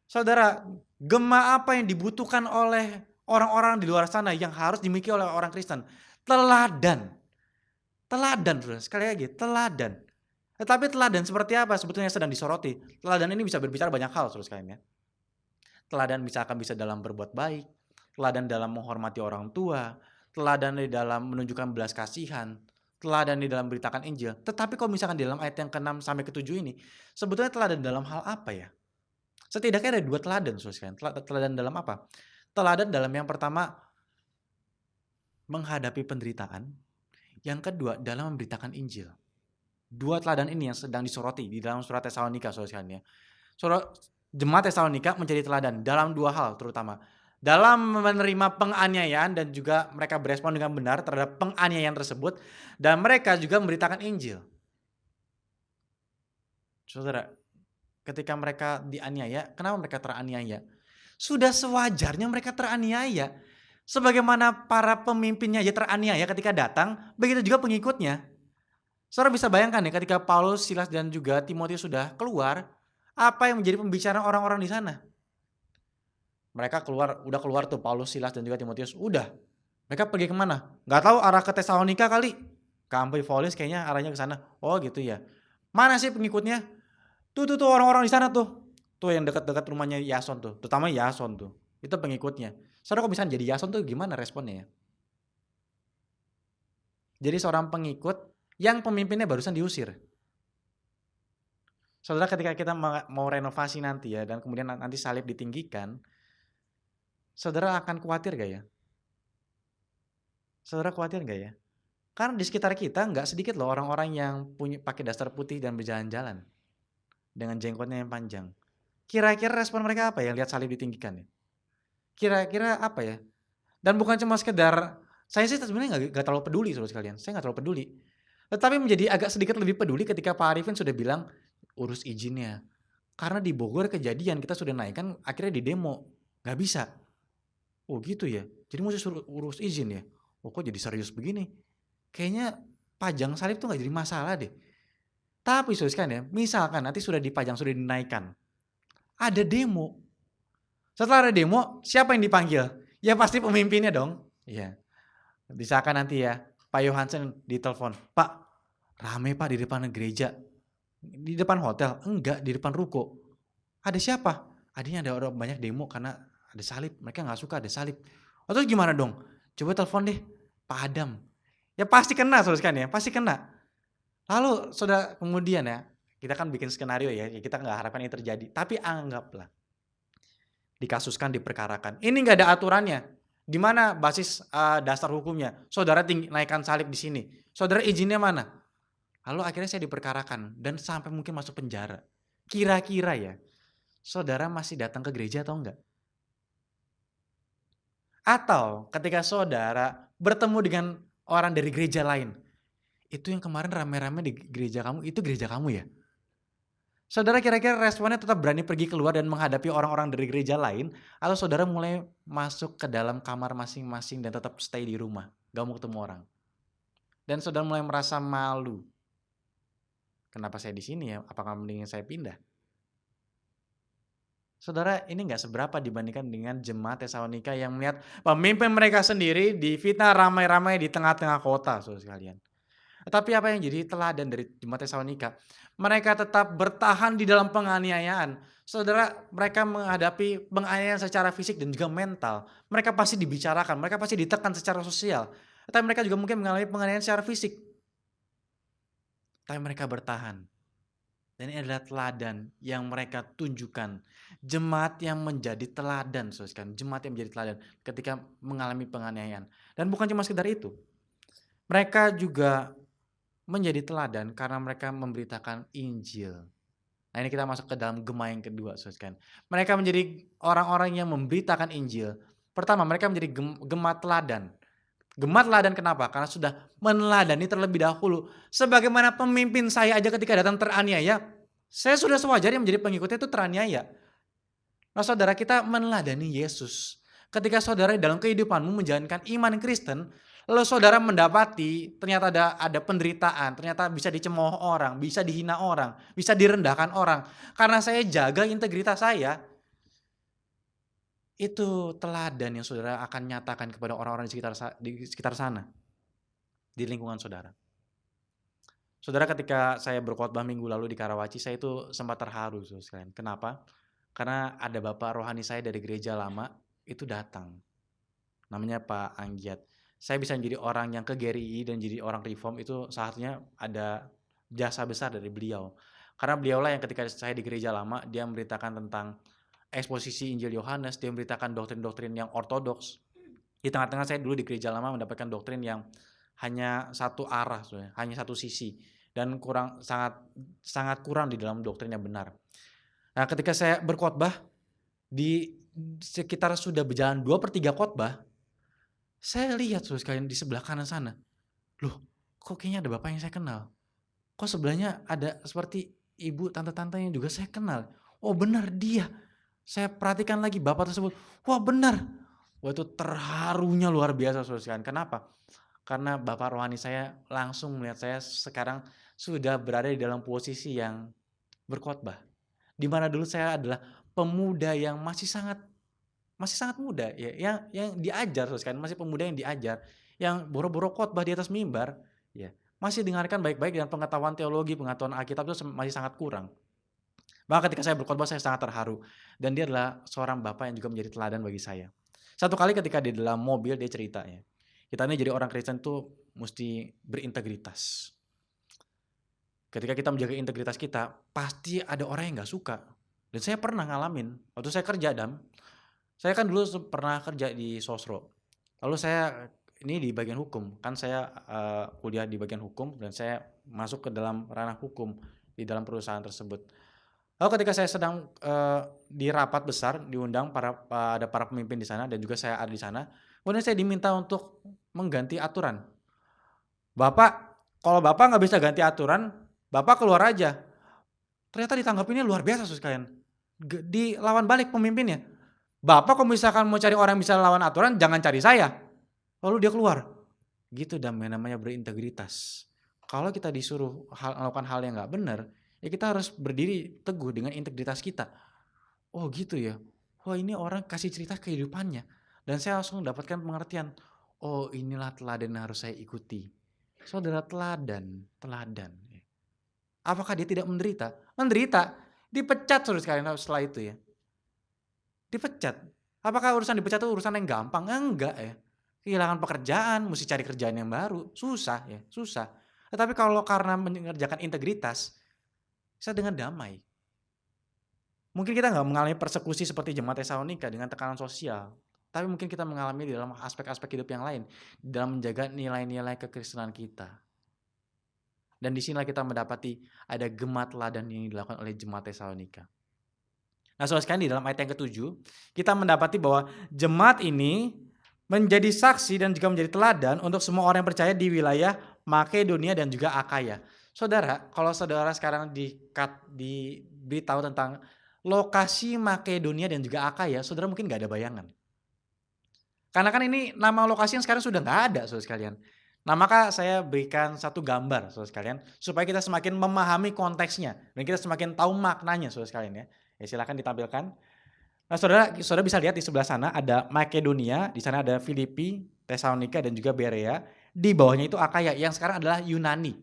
Saudara, Gema apa yang dibutuhkan oleh orang-orang di luar sana yang harus dimiliki oleh orang Kristen? Teladan. Teladan, Saudara. Sekali lagi, teladan. Tetapi teladan seperti apa sebetulnya sedang disoroti? Teladan ini bisa berbicara banyak hal, Saudara sekalian ya. Teladan misalkan bisa dalam berbuat baik, teladan dalam menghormati orang tua, teladan di dalam menunjukkan belas kasihan, teladan di dalam beritakan Injil. Tetapi kalau misalkan di dalam ayat yang ke-6 sampai ke-7 ini, sebetulnya teladan dalam hal apa ya? Setidaknya ada 2 teladan, Saudara sekalian. Teladan dalam apa? Teladan dalam yang pertama, menghadapi penderitaan. Yang kedua, dalam memberitakan Injil. 2 teladan ini yang sedang disoroti di dalam surat Tesalonika, Saudara sekalian ya. Jemaat Tesalonika menjadi teladan dalam 2 hal terutama. Dalam menerima penganiayaan dan juga mereka berespon dengan benar terhadap penganiayaan tersebut. Dan mereka juga memberitakan Injil. Saudara, ketika mereka dianiaya, kenapa mereka teraniaya? Sudah sewajarnya mereka teraniaya. Sebagaimana para pemimpinnya aja teraniaya ketika datang, begitu juga pengikutnya. Saudara bisa bayangkan ya ketika Paulus, Silas dan juga Timotius sudah keluar, apa yang menjadi pembicaraan orang-orang di sana? Mereka udah keluar tuh Paulus, Silas dan juga Timotius, udah. Mereka pergi kemana? Gak tahu, arah ke Tesalonika kali. Ke Amfipolis kayaknya arahnya ke sana. Oh gitu ya. Mana sih pengikutnya? Tuh orang-orang di sana tuh. Tuh yang dekat-dekat rumahnya Yason tuh. Terutama Yason tuh. Itu pengikutnya. Saudara kok bisa jadi Yason tuh gimana responnya ya? Jadi seorang pengikut yang pemimpinnya barusan diusir. Saudara ketika kita mau renovasi nanti ya, dan kemudian nanti salib ditinggikan, saudara akan khawatir gak ya? Saudara khawatir gak ya? Karena di sekitar kita nggak sedikit loh orang-orang yang pakai daster putih dan berjalan-jalan dengan jenggotnya yang panjang. Kira-kira respon mereka apa ya lihat salib ditinggikan ya? Kira-kira apa ya? Dan bukan cuma sekedar, saya sih sebenarnya nggak terlalu peduli saudara sekalian. Saya nggak terlalu peduli. Tetapi menjadi agak sedikit lebih peduli ketika Pak Arifin sudah bilang urus izinnya. Karena di Bogor kejadian kita sudah naikkan akhirnya di demo. Nggak bisa. Oh gitu ya. Jadi mesti suruh urus izin ya. Oh kok jadi serius begini. Kayaknya pajang salib tuh nggak jadi masalah deh. Tapi saudara sekalian ya, misalkan nanti sudah dipajang, sudah dinaikkan. Ada demo. Setelah ada demo, siapa yang dipanggil? Ya pasti pemimpinnya dong. Iya. Misalkan nanti ya, Pak Yohansen ditelepon, Pak, rame Pak di depan gereja. Di depan hotel? Enggak, di depan ruko. Ada siapa? Adanya ada orang banyak demo karena ada salib. Mereka nggak suka ada salib. Oh, terus gimana dong? Coba telepon deh Pak Adam. Ya pasti kena saudara sekalian ya, pasti kena. Lalu saudara kemudian ya, kita kan bikin skenario ya, kita nggak harapkan ini terjadi. Tapi anggaplah dikasuskan, diperkarakan. Ini nggak ada aturannya. Di mana basis dasar hukumnya? Saudara naikkan salib di sini. Saudara izinnya mana? Lalu akhirnya saya diperkarakan dan sampai mungkin masuk penjara. Kira-kira ya, saudara masih datang ke gereja atau enggak? Atau ketika saudara bertemu dengan orang dari gereja lain, itu yang kemarin rame-rame di gereja kamu, itu gereja kamu ya? Saudara kira-kira responnya tetap berani pergi keluar dan menghadapi orang-orang dari gereja lain, atau saudara mulai masuk ke dalam kamar masing-masing dan tetap stay di rumah, gak mau ketemu orang? Dan saudara mulai merasa malu. Kenapa saya di sini ya? Apakah mendingan saya pindah? Saudara, ini nggak seberapa dibandingkan dengan jemaat Tesalonika yang melihat pemimpin mereka sendiri difitnah ramai-ramai di tengah-tengah kota, saudara sekalian. Tapi apa yang jadi teladan dari jemaat Tesalonika? Mereka tetap bertahan di dalam penganiayaan. Saudara, mereka menghadapi penganiayaan secara fisik dan juga mental. Mereka pasti dibicarakan, mereka pasti ditekan secara sosial. Tapi mereka juga mungkin mengalami penganiayaan secara fisik. Tapi mereka bertahan. Dan ini adalah teladan yang mereka tunjukkan. Jemaat yang menjadi teladan, saudara. Jemaat yang menjadi teladan ketika mengalami penganiayaan. Dan bukan cuma sekedar itu. Mereka juga menjadi teladan karena mereka memberitakan Injil. Nah ini kita masuk ke dalam gema yang kedua, saudara. Mereka menjadi orang-orang yang memberitakan Injil. Pertama, mereka menjadi gema teladan. Gema teladan kenapa? Karena sudah meneladani terlebih dahulu. Sebagaimana pemimpin saya aja ketika datang teraniaya, saya sudah sewajarnya menjadi pengikutnya itu teraniaya. Nah saudara, kita meneladani Yesus. Ketika saudara dalam kehidupanmu menjalankan iman Kristen, lalu saudara mendapati ternyata ada penderitaan, ternyata bisa dicemooh orang, bisa dihina orang, bisa direndahkan orang. Karena saya jaga integritas saya. Itu teladan yang saudara akan nyatakan kepada orang-orang di sekitar sana, di lingkungan saudara. Saudara, ketika saya berkhotbah minggu lalu di Karawaci, saya itu sempat terharu saudara sekalian. Kenapa? Karena ada bapak rohani saya dari gereja lama itu datang. Namanya Pak Anggiat. Saya bisa menjadi orang yang ke GRI dan jadi orang reform itu salah satunya ada jasa besar dari beliau. Karena beliaulah yang ketika saya di gereja lama, dia memberitakan tentang eksposisi Injil Yohanes, dia memberitakan doktrin-doktrin yang ortodoks. Di tengah-tengah saya dulu di gereja lama mendapatkan doktrin yang hanya satu arah, hanya satu sisi, dan sangat kurang di dalam doktrin yang benar. Nah, ketika saya berkhotbah di sekitar sudah berjalan 2/3 khotbah, saya lihat saudara sekalian di sebelah kanan sana, loh, kok kayaknya ada bapak yang saya kenal. Kok sebelahnya ada seperti ibu, tante-tante yang juga saya kenal. Oh benar dia. Saya perhatikan lagi bapak tersebut. Wah benar. Wah itu terharunya luar biasa saudara sekalian. Kenapa? Karena bapak rohani saya langsung melihat saya sekarang sudah berada di dalam posisi yang berkhotbah. Di mana dulu saya adalah pemuda yang masih sangat muda ya, yang diajar saudara sekalian, masih pemuda yang diajar, yang boro-boro khotbah di atas mimbar, ya. Masih dengarkan baik-baik dan pengetahuan teologi, pengetahuan Alkitab itu masih sangat kurang. Maka ketika saya berkhotbah saya sangat terharu dan dia adalah seorang bapak yang juga menjadi teladan bagi saya. Satu kali ketika di dalam mobil dia cerita ya, kita ini jadi orang Kristen tuh mesti berintegritas. Ketika kita menjaga integritas kita, pasti ada orang yang gak suka. Dan saya pernah ngalamin, waktu saya kerja saya kan dulu pernah kerja di Sosro. Lalu saya ini di bagian hukum, kan saya kuliah di bagian hukum dan saya masuk ke dalam ranah hukum di dalam perusahaan tersebut. Lalu ketika saya sedang di rapat besar, diundang ada para pemimpin di sana dan juga saya ada di sana, kemudian saya diminta untuk mengganti aturan. Bapak, kalau Bapak nggak bisa ganti aturan, Bapak keluar aja. Ternyata ditanggapinnya luar biasa sekalian. Dilawan balik pemimpinnya. Bapak kalau misalkan mau cari orang yang bisa lawan aturan, jangan cari saya. Lalu dia keluar. Gitu namanya berintegritas. Kalau kita disuruh melakukan hal yang nggak benar, ya kita harus berdiri teguh dengan integritas kita. Oh gitu ya. Wah ini orang kasih cerita kehidupannya. Dan saya langsung dapatkan pengertian. Oh inilah teladan yang harus saya ikuti. Saudara, teladan. Apakah dia tidak menderita? Menderita. Dipecat saudara sekalian setelah itu ya. Dipecat. Apakah urusan dipecat itu urusan yang gampang? Enggak ya. Kehilangan pekerjaan, mesti cari kerjaan yang baru. Susah ya, susah. Tetapi kalau karena mengerjakan integritas, bisa dengan damai. Mungkin kita nggak mengalami persekusi seperti jemaat Tesalonika dengan tekanan sosial. Tapi mungkin kita mengalami di dalam aspek-aspek hidup yang lain. Dalam menjaga nilai-nilai kekristenan kita. Dan disinilah kita mendapati ada gema teladan yang dilakukan oleh jemaat Tesalonika. Nah saudara sekalian, di dalam ayat yang ke-7, kita mendapati bahwa jemaat ini menjadi saksi dan juga menjadi teladan untuk semua orang yang percaya di wilayah Makedonia dan juga Akaya. Saudara, kalau saudara sekarang diberitahu tentang lokasi Makedonia dan juga Akaya, saudara mungkin gak ada bayangan. Karena kan ini nama lokasi yang sekarang sudah gak ada saudara sekalian. Nah maka saya berikan satu gambar saudara sekalian, supaya kita semakin memahami konteksnya dan kita semakin tahu maknanya saudara sekalian ya. Ya silakan ditampilkan. Nah saudara bisa lihat di sebelah sana ada Makedonia, di sana ada Filipi, Tesalonika dan juga Berea. Di bawahnya itu Akaya yang sekarang adalah Yunani.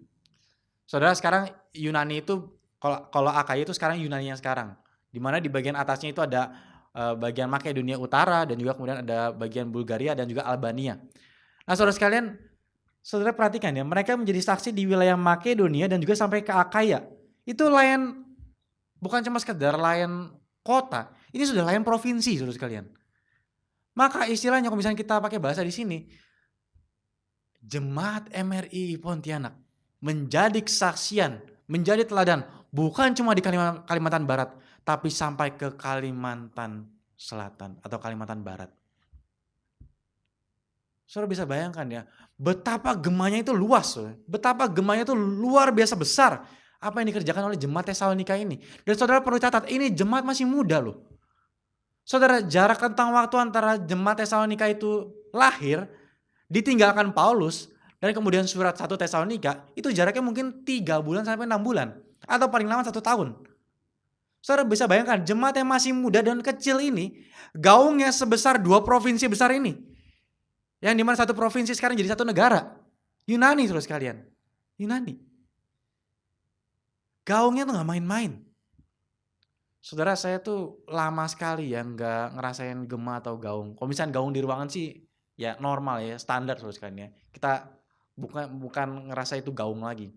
Saudara, sekarang Yunani itu kalau Akaya itu sekarang Yunani yang sekarang. Di mana di bagian atasnya itu ada bagian Makedonia Utara dan juga kemudian ada bagian Bulgaria dan juga Albania. Nah saudara sekalian, saudara perhatikan ya, mereka menjadi saksi di wilayah Makedonia dan juga sampai ke Akaya. Itu bukan cuma sekedar layan kota, ini sudah layan provinsi saudara sekalian. Maka istilahnya kalau misalnya kita pakai bahasa di sini, Jemaat MRI Pontianak menjadi kesaksian, menjadi teladan, bukan cuma di Kalimantan Barat, tapi sampai ke Kalimantan Selatan atau Kalimantan Barat. Saudara bisa bayangkan ya, betapa gemanya itu luas, betapa gemanya itu luar biasa besar. Apa yang dikerjakan oleh jemaat Tesalonika ini. Dan saudara perlu catat, ini jemaat masih muda loh. Saudara, jarak tentang waktu antara jemaat Tesalonika itu lahir, ditinggalkan Paulus, dan kemudian surat 1 Tesalonika, itu jaraknya mungkin 3 bulan sampai 6 bulan. Atau paling lama 1 tahun. Saudara bisa bayangkan jemaat yang masih muda dan kecil ini, gaungnya sebesar 2 provinsi besar ini. Yang dimana satu provinsi sekarang jadi satu negara. Yunani saudara sekalian. Yunani. Gaungnya tuh gak main-main. Saudara, saya tuh lama sekali ya nggak ngerasain gema atau gaung. Kalau misalnya gaung di ruangan sih ya normal ya, standar saudara sekalian ya. Kita bukan ngerasa itu gaung lagi.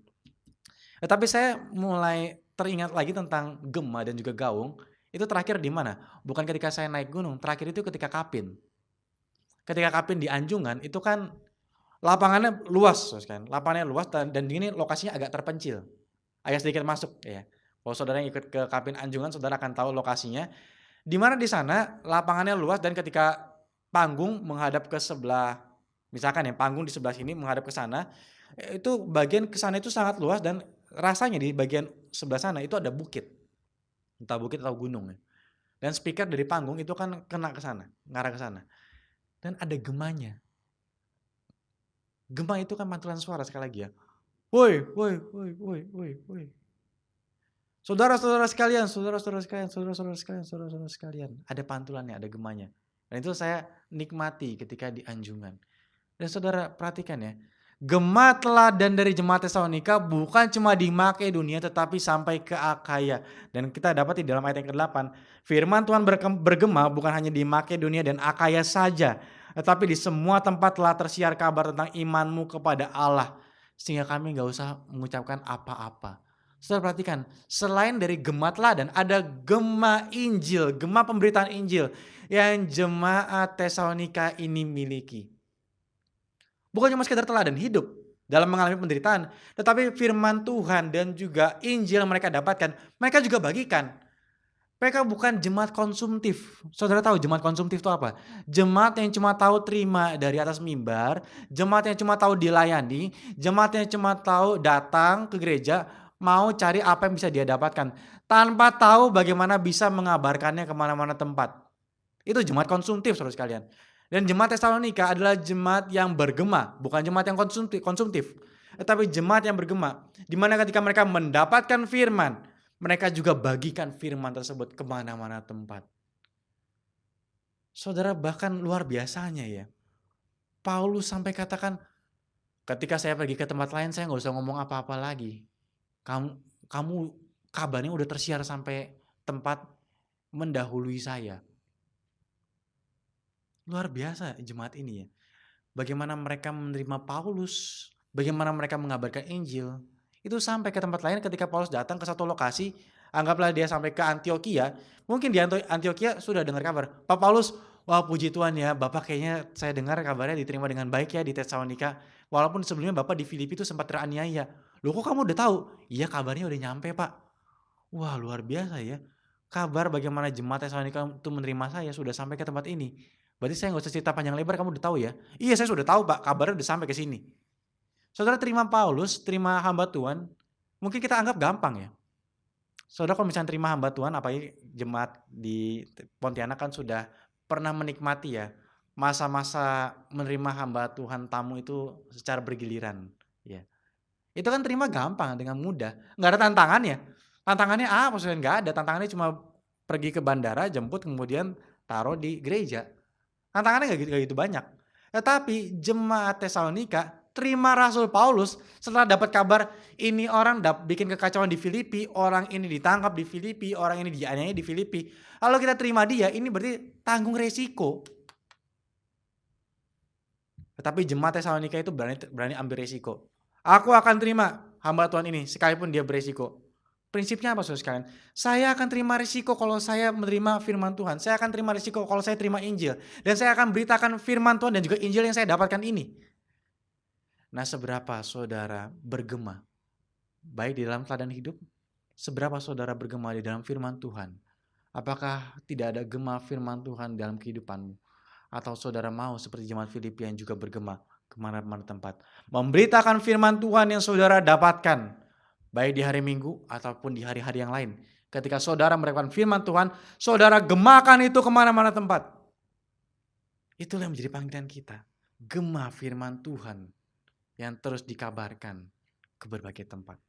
Tapi saya mulai teringat lagi tentang gema dan juga gaung, itu terakhir di mana? Bukan ketika saya naik gunung, terakhir itu ketika Kapin. Ketika Kapin di Anjungan itu kan lapangannya luas kan, lapangannya luas dan ini lokasinya agak terpencil, agak sedikit masuk ya. Kalau saudara yang ikut ke Kapin Anjungan, saudara akan tahu lokasinya. Di mana di sana lapangannya luas dan ketika panggung menghadap ke sebelah, misalkan ya panggung di sebelah sini menghadap ke sana, itu bagian ke sana itu sangat luas dan rasanya di bagian sebelah sana itu ada bukit, entah bukit atau gunung ya. Dan speaker dari panggung itu kan kena ke sana, ngarah ke sana. Dan ada gemanya. Gema itu kan pantulan suara sekali lagi ya. Woi, woi, woi, woi, woi, woi. Saudara-saudara sekalian, saudara-saudara sekalian, saudara-saudara sekalian, saudara-saudara sekalian. Ada pantulannya, ada gemanya. Dan itu saya nikmati ketika di Anjungan. Dan saudara perhatikan ya, gema teladan dari jemaat Tesalonika bukan cuma di Makedonia tetapi sampai ke Akaya. Dan kita dapat di dalam ayat yang ke-8, firman Tuhan bergema bukan hanya di Makedonia dan Akaya saja, tetapi di semua tempat telah tersiar kabar tentang imanmu kepada Allah. Sehingga kami gak usah mengucapkan apa-apa. Saudara perhatikan, selain dari gema teladan, ada gema Injil, gema pemberitaan Injil yang jemaat Tesalonika ini miliki. Bukan cuma sekedar teladan hidup dalam mengalami penderitaan, tetapi firman Tuhan dan juga Injil yang mereka dapatkan, mereka juga bagikan. Mereka bukan jemaat konsumtif. Saudara tahu jemaat konsumtif itu apa? Jemaat yang cuma tahu terima dari atas mimbar, jemaat yang cuma tahu dilayani, jemaat yang cuma tahu datang ke gereja, mau cari apa yang bisa dia dapatkan, tanpa tahu bagaimana bisa mengabarkannya kemana-mana tempat. Itu jemaat konsumtif saudara sekalian. Dan jemaat Tesalonika adalah jemaat yang bergema, bukan jemaat yang konsumtif, tetapi jemaat yang bergema. Di mana ketika mereka mendapatkan firman, mereka juga bagikan firman tersebut kemana-mana tempat. Saudara bahkan luar biasanya ya. Paulus sampai katakan, ketika saya pergi ke tempat lain saya gak usah ngomong apa-apa lagi. Kamu kabarnya udah tersiar sampai tempat mendahului saya. Luar biasa jemaat ini ya. Bagaimana mereka menerima Paulus, bagaimana mereka mengabarkan Injil. Itu sampai ke tempat lain ketika Paulus datang ke satu lokasi, anggaplah dia sampai ke Antioquia. Mungkin di Antioquia sudah dengar kabar, Pak Paulus, wah puji Tuhan ya, Bapak kayaknya saya dengar kabarnya diterima dengan baik ya di Tesalonika. Walaupun sebelumnya Bapak di Filipi itu sempat teraniaya. Loh kok kamu udah tahu? Iya kabarnya udah nyampe Pak. Wah luar biasa ya. Kabar bagaimana jemaat Tesalonika itu menerima saya sudah sampai ke tempat ini. Berarti saya nggak usah cerita panjang lebar, kamu udah tahu ya? Iya saya sudah tahu Pak, kabarnya udah sampai ke sini. Saudara terima Paulus, terima hamba Tuhan, mungkin kita anggap gampang ya. Saudara kalau misalnya terima hamba Tuhan, apalagi jemaat di Pontianak kan sudah pernah menikmati ya masa-masa menerima hamba Tuhan tamu itu secara bergiliran. Ya. Itu kan terima gampang, dengan mudah. Nggak ada tantangannya. Tantangannya apa? Maksudnya nggak ada. Tantangannya cuma pergi ke bandara, jemput, kemudian taruh di gereja. Tantangannya gak gitu banyak. Tetapi jemaat Tesalonika terima Rasul Paulus setelah dapat kabar ini orang bikin kekacauan di Filipi, orang ini ditangkap di Filipi, orang ini dianiaya di Filipi. Lalu kita terima dia, ini berarti tanggung resiko. Tetapi jemaat Tesalonika itu berani ambil resiko. Aku akan terima hamba Tuhan ini sekalipun dia beresiko. Prinsipnya apa saudara sekalian? Saya akan terima risiko kalau saya menerima firman Tuhan. Saya akan terima risiko kalau saya terima Injil. Dan saya akan beritakan firman Tuhan dan juga Injil yang saya dapatkan ini. Nah seberapa saudara bergema? Baik di dalam teladan hidup, seberapa saudara bergema di dalam firman Tuhan? Apakah tidak ada gema firman Tuhan dalam kehidupanmu? Atau saudara mau seperti jemaat Filipi yang juga bergema kemana-mana tempat? Memberitakan firman Tuhan yang saudara dapatkan. Baik di hari Minggu ataupun di hari-hari yang lain. Ketika saudara mendapatkan firman Tuhan, saudara gemakan itu kemana-mana tempat. Itulah yang menjadi panggilan kita. Gema firman Tuhan yang terus dikabarkan ke berbagai tempat.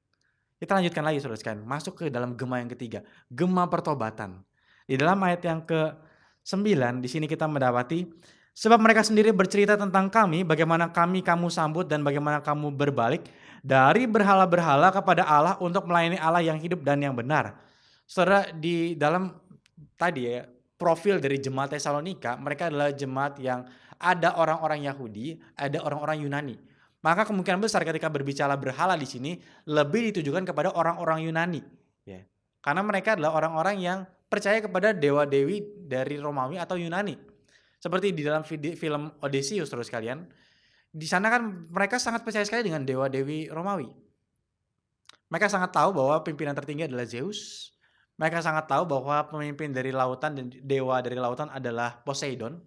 Kita lanjutkan lagi saudara sekalian, masuk ke dalam gema yang ketiga, gema pertobatan. Di dalam ayat yang ke-9 di sini kita mendapati, sebab mereka sendiri bercerita tentang kami, bagaimana kami kamu sambut dan bagaimana kamu berbalik dari berhala-berhala kepada Allah untuk melayani Allah yang hidup dan yang benar. Saudara, di dalam tadi ya, profil dari jemaat Tesalonika, mereka adalah jemaat yang ada orang-orang Yahudi, ada orang-orang Yunani. Maka kemungkinan besar ketika berbicara berhala di sini lebih ditujukan kepada orang-orang Yunani, ya. Karena mereka adalah orang-orang yang percaya kepada dewa-dewi dari Romawi atau Yunani. Seperti di dalam film Odysseus Saudara sekalian, di sana kan mereka sangat percaya sekali dengan dewa-dewi Romawi. Mereka sangat tahu bahwa pimpinan tertinggi adalah Zeus. Mereka sangat tahu bahwa pemimpin dari lautan dan dewa dari lautan adalah Poseidon.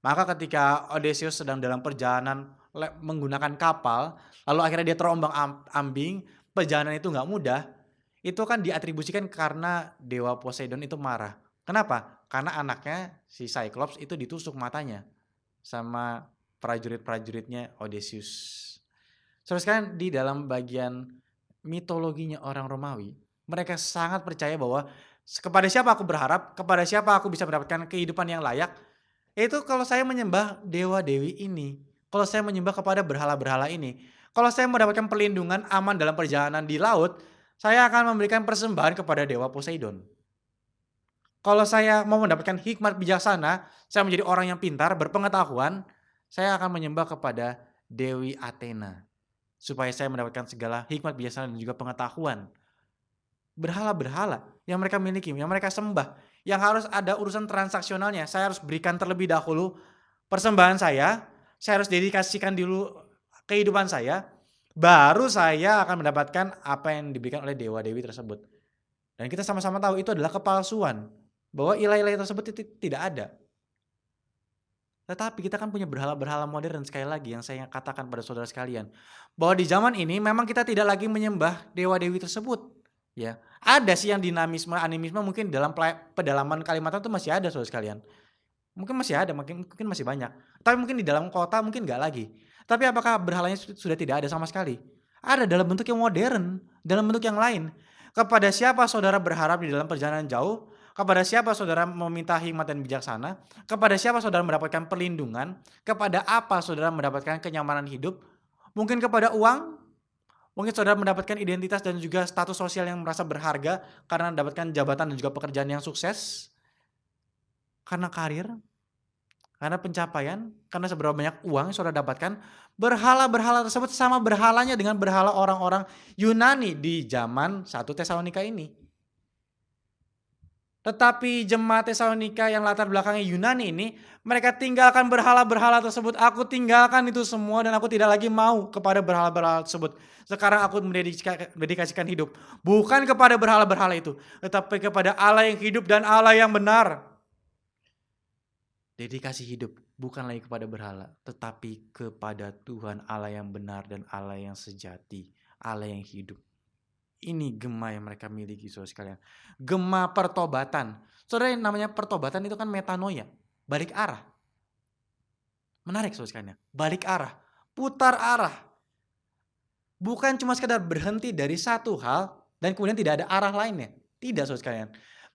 Maka ketika Odysseus sedang dalam perjalanan menggunakan kapal, lalu akhirnya dia terombang-ambing, perjalanan itu nggak mudah, itu kan diatribusikan karena dewa Poseidon itu marah. Kenapa? Karena anaknya si Cyclops itu ditusuk matanya sama prajurit-prajuritnya Odysseus. Terus kan di dalam bagian mitologinya orang Romawi, mereka sangat percaya bahwa kepada siapa aku berharap, kepada siapa aku bisa mendapatkan kehidupan yang layak, itu kalau saya menyembah dewa-dewi ini, kalau saya menyembah kepada berhala-berhala ini, kalau saya mendapatkan perlindungan aman dalam perjalanan di laut, saya akan memberikan persembahan kepada dewa Poseidon. Kalau saya mau mendapatkan hikmat bijaksana, saya menjadi orang yang pintar, berpengetahuan, saya akan menyembah kepada Dewi Athena. Supaya saya mendapatkan segala hikmat bijaksana dan juga pengetahuan. Berhala-berhala yang mereka miliki, yang mereka sembah, yang harus ada urusan transaksionalnya. Saya harus berikan terlebih dahulu persembahan saya harus dedikasikan dulu kehidupan saya, baru saya akan mendapatkan apa yang diberikan oleh dewa-dewi tersebut. Dan kita sama-sama tahu itu adalah kepalsuan, bahwa ilah-ilah tersebut itu tidak ada. Tetapi kita kan punya berhala-berhala modern sekali lagi yang saya katakan pada saudara sekalian, bahwa di zaman ini memang kita tidak lagi menyembah dewa-dewi tersebut. Ya, ada sih yang dinamisme, animisme mungkin dalam pedalaman Kalimantan itu masih ada saudara sekalian. Mungkin masih ada, mungkin masih banyak. Tapi mungkin di dalam kota mungkin nggak lagi. Tapi apakah berhalanya sudah tidak ada sama sekali? Ada dalam bentuk yang modern, dalam bentuk yang lain. Kepada siapa saudara berharap di dalam perjalanan jauh? Kepada siapa saudara meminta hikmat dan bijaksana? Kepada siapa saudara mendapatkan perlindungan? Kepada apa saudara mendapatkan kenyamanan hidup? Mungkin kepada uang? Mungkin saudara mendapatkan identitas dan juga status sosial yang merasa berharga karena mendapatkan jabatan dan juga pekerjaan yang sukses? Karena karir? Karena pencapaian? Karena seberapa banyak uang yang saudara dapatkan? Berhala-berhala tersebut sama berhalanya dengan berhala orang-orang Yunani di zaman 1 Tesalonika ini. Tetapi jemaat Tesalonika yang latar belakangnya Yunani ini, mereka tinggalkan berhala-berhala tersebut. Aku tinggalkan itu semua dan aku tidak lagi mau kepada berhala-berhala tersebut. Sekarang aku mendedikasikan hidup. Bukan kepada berhala-berhala itu, tetapi kepada Allah yang hidup dan Allah yang benar. Dedikasi hidup bukan lagi kepada berhala, tetapi kepada Tuhan Allah yang benar dan Allah yang sejati, Allah yang hidup. Ini gema yang mereka miliki saudara sekalian. Gema pertobatan. Saudara, yang namanya pertobatan itu kan metanoia, balik arah. Menarik saudara sekalian, balik arah, putar arah. Bukan cuma sekedar berhenti dari satu hal dan kemudian tidak ada arah lainnya. Tidak saudara sekalian.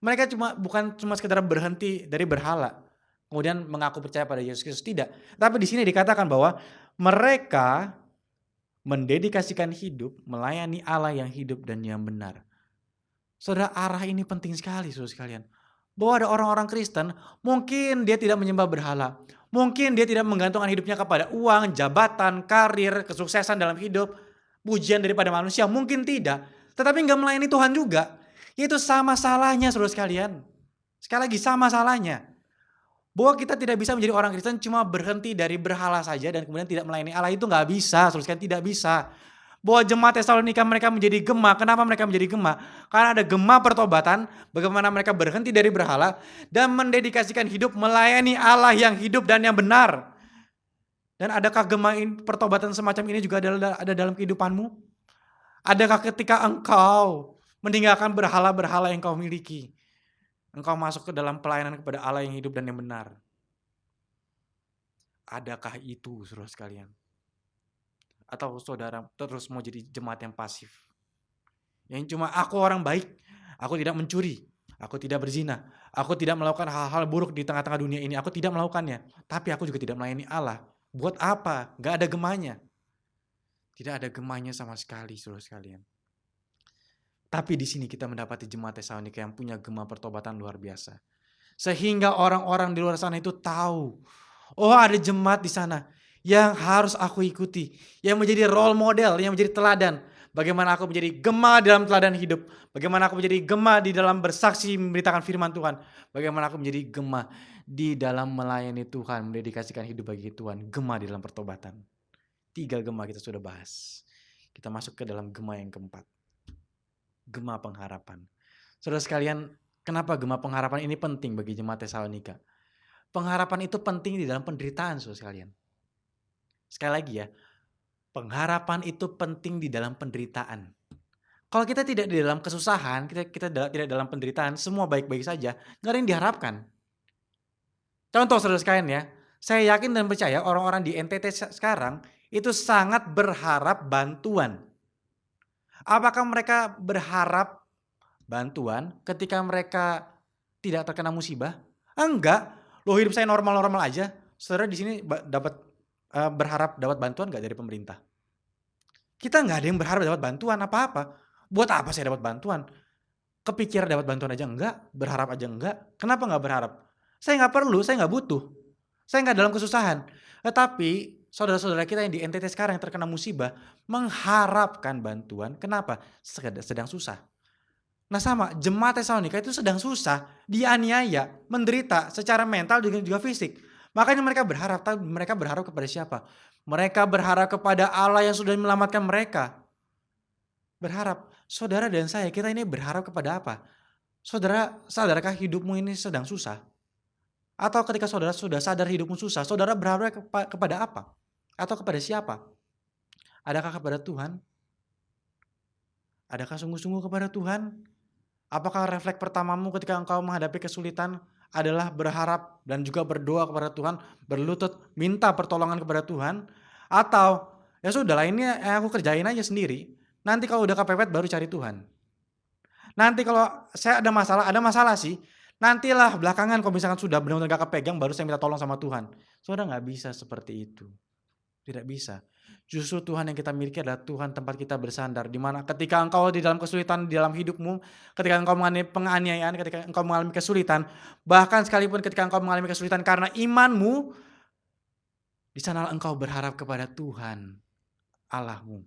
Mereka bukan cuma sekedar berhenti dari berhala, kemudian mengaku percaya pada Yesus Kristus, tidak. Tapi di sini dikatakan bahwa mereka mendedikasikan hidup melayani Allah yang hidup dan yang benar. Saudara, arah ini penting sekali saudara sekalian. Bahwa ada orang-orang Kristen, mungkin dia tidak menyembah berhala. Mungkin dia tidak menggantungkan hidupnya kepada uang, jabatan, karir, kesuksesan dalam hidup, pujian daripada manusia. Mungkin tidak. Tetapi nggak melayani Tuhan juga. Itu sama salahnya saudara sekalian. Sekali lagi sama salahnya. Bahwa kita tidak bisa menjadi orang Kristen cuma berhenti dari berhala saja dan kemudian tidak melayani Allah, itu nggak bisa, saudara sekalian, tidak bisa. Bahwa jemaat Tesalonika mereka menjadi gema, kenapa mereka menjadi gema? Karena ada gema pertobatan, bagaimana mereka berhenti dari berhala dan mendedikasikan hidup melayani Allah yang hidup dan yang benar. Dan adakah gema pertobatan semacam ini juga ada dalam kehidupanmu? Adakah ketika engkau meninggalkan berhala-berhala yang kau miliki, engkau masuk ke dalam pelayanan kepada Allah yang hidup dan yang benar? Adakah itu saudara sekalian? Atau saudara terus mau jadi jemaat yang pasif? Yang cuma aku orang baik, aku tidak mencuri, aku tidak berzina, aku tidak melakukan hal-hal buruk di tengah-tengah dunia ini, aku tidak melakukannya. Tapi aku juga tidak melayani Allah. Buat apa? Gak ada gemanya. Tidak ada gemanya sama sekali, saudara sekalian. Tapi di sini kita mendapati jemaat Tesalonika yang punya gema pertobatan luar biasa. Sehingga orang-orang di luar sana itu tahu, oh ada jemaat di sana yang harus aku ikuti, yang menjadi role model, yang menjadi teladan. Bagaimana aku menjadi gema dalam teladan hidup, bagaimana aku menjadi gema di dalam bersaksi memberitakan firman Tuhan, bagaimana aku menjadi gema di dalam melayani Tuhan, mendedikasikan hidup bagi Tuhan, gema di dalam pertobatan. 3 gema kita sudah bahas. Kita masuk ke dalam gema yang keempat. Gema pengharapan. Saudara sekalian, kenapa gema pengharapan ini penting bagi jemaat Tesalonika? Pengharapan itu penting di dalam penderitaan, saudara sekalian. Sekali lagi ya, pengharapan itu penting di dalam penderitaan. Kalau kita tidak di dalam kesusahan, kita tidak dalam penderitaan, semua baik-baik saja, nggak ada yang diharapkan. Contoh saudara sekalian ya, saya yakin dan percaya orang-orang di NTT sekarang itu sangat berharap bantuan. Apakah mereka berharap bantuan ketika mereka tidak terkena musibah? Enggak. Loh, hidup saya normal-normal aja. Saudara di sini berharap dapat bantuan enggak dari pemerintah? Kita nggak ada yang berharap dapat bantuan apa-apa. Buat apa saya dapat bantuan? Kepikiran dapat bantuan aja enggak, berharap aja enggak. Kenapa nggak berharap? Saya nggak perlu, saya nggak butuh. Saya nggak dalam kesusahan. Tetapi saudara-saudara kita yang di NTT sekarang yang terkena musibah mengharapkan bantuan. Kenapa? Sedang susah. Nah sama, jemaat Tesalonika itu sedang susah, dianiaya, menderita secara mental juga fisik. Makanya mereka berharap kepada siapa? Mereka berharap kepada Allah yang sudah menyelamatkan mereka. Berharap, saudara dan saya, kita ini berharap kepada apa? Saudara, sadarkah hidupmu ini sedang susah? Atau ketika saudara sudah sadar hidupmu susah, saudara berharap kepada apa? Atau kepada siapa? Adakah kepada Tuhan? Adakah sungguh-sungguh kepada Tuhan? Apakah refleks pertamamu ketika engkau menghadapi kesulitan adalah berharap dan juga berdoa kepada Tuhan, berlutut minta pertolongan kepada Tuhan? Atau ya sudahlah, ini aku kerjain aja sendiri. Nanti kalau udah kepepet baru cari Tuhan. Nanti kalau saya ada masalah sih. Nantilah belakangan kalau misalkan sudah benar-benar gak kepegang baru saya minta tolong sama Tuhan. Saudara nggak bisa seperti itu. Tidak bisa. Justru Tuhan yang kita miliki adalah Tuhan tempat kita bersandar. Di mana ketika engkau di dalam kesulitan di dalam hidupmu, ketika engkau mengalami penganiayaan, ketika engkau mengalami kesulitan, bahkan sekalipun ketika engkau mengalami kesulitan karena imanmu, di sana engkau berharap kepada Tuhan Allahmu.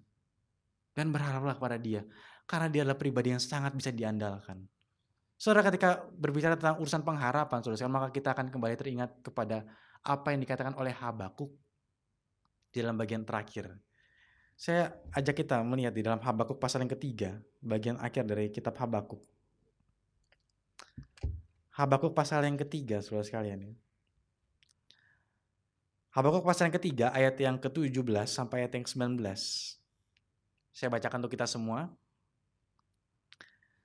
Dan berharaplah kepada Dia. Karena Dia adalah pribadi yang sangat bisa diandalkan. Saudara, ketika berbicara tentang urusan pengharapan, saudara, maka kita akan kembali teringat kepada apa yang dikatakan oleh Habakuk di dalam bagian terakhir. Saya ajak kita melihat di dalam Habakuk pasal yang ketiga, bagian akhir dari kitab Habakuk. Habakuk pasal yang ketiga, saudara sekalian. Habakuk pasal yang ketiga, ayat yang ke-17 sampai ayat yang ke-19. Saya bacakan untuk kita semua.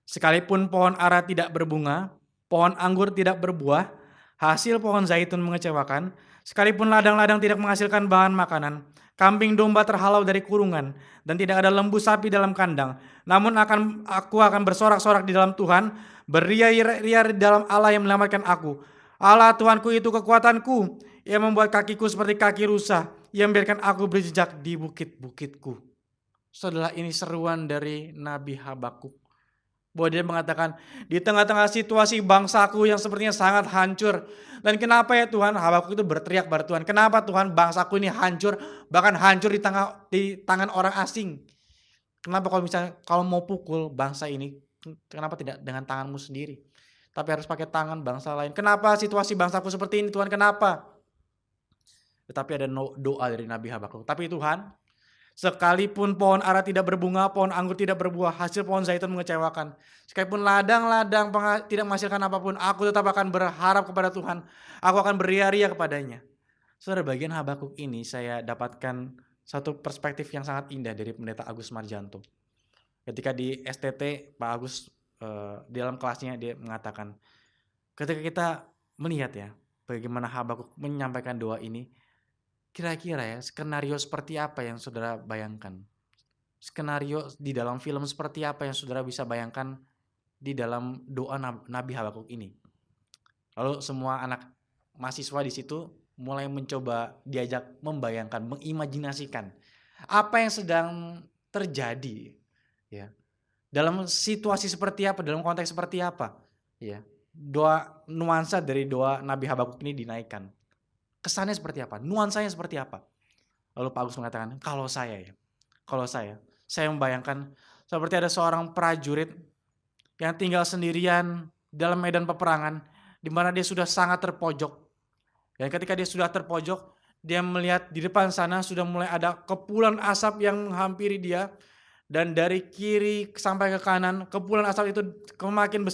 Sekalipun pohon ara tidak berbunga, pohon anggur tidak berbuah, hasil pohon zaitun mengecewakan, sekalipun ladang-ladang tidak menghasilkan bahan makanan, kambing domba terhalau dari kurungan, dan tidak ada lembu sapi dalam kandang. Namun aku akan bersorak-sorak di dalam Tuhan, beria-ria di dalam Allah yang menyelamatkan aku. Allah Tuhanku itu kekuatanku, Ia membuat kakiku seperti kaki rusa, Ia membiarkan aku berjejak di bukit-bukitku. Saudara, ini seruan dari Nabi Habakuk. Bahwa dia mengatakan, di tengah-tengah situasi bangsaku yang sepertinya sangat hancur. Dan kenapa ya Tuhan? Habakuk itu berteriak pada Tuhan, kenapa Tuhan bangsaku ini hancur, bahkan hancur di tangan orang asing. Kenapa kalau mau pukul bangsa ini, kenapa tidak dengan tanganmu sendiri? Tapi harus pakai tangan bangsa lain. Kenapa situasi bangsaku seperti ini Tuhan? Kenapa? Tetapi ada doa dari Nabi Habakuk. Tapi Tuhan, sekalipun pohon ara tidak berbunga, pohon anggur tidak berbuah, hasil pohon zaitun mengecewakan. Sekalipun ladang-ladang tidak menghasilkan apapun, aku tetap akan berharap kepada Tuhan. Aku akan beria-ria kepadanya. Saudara, bagian Habakuk ini saya dapatkan satu perspektif yang sangat indah dari Pendeta Agus Marjanto. Ketika di STT, Pak Agus di dalam kelasnya dia mengatakan, ketika kita melihat ya, bagaimana Habakuk menyampaikan doa ini, kira-kira ya, skenario seperti apa yang saudara bayangkan? skenario di dalam film seperti apa yang saudara bisa bayangkan di dalam doa Nabi Habakuk ini. Lalu semua anak mahasiswa di situ mulai mencoba diajak membayangkan, mengimajinasikan apa yang sedang terjadi, ya. Dalam situasi seperti apa, dalam konteks seperti apa, ya. Nuansa dari doa Nabi Habakuk ini dinaikkan. Kesannya seperti apa? Nuansanya seperti apa? Lalu Pak Agus mengatakan, kalau saya membayangkan seperti ada seorang prajurit yang tinggal sendirian dalam medan peperangan, di mana dia sudah sangat terpojok. Dan ketika dia sudah terpojok, dia melihat di depan sana sudah mulai ada kepulan asap yang menghampiri dia. Dan dari kiri sampai ke kanan, kepulan asap itu semakin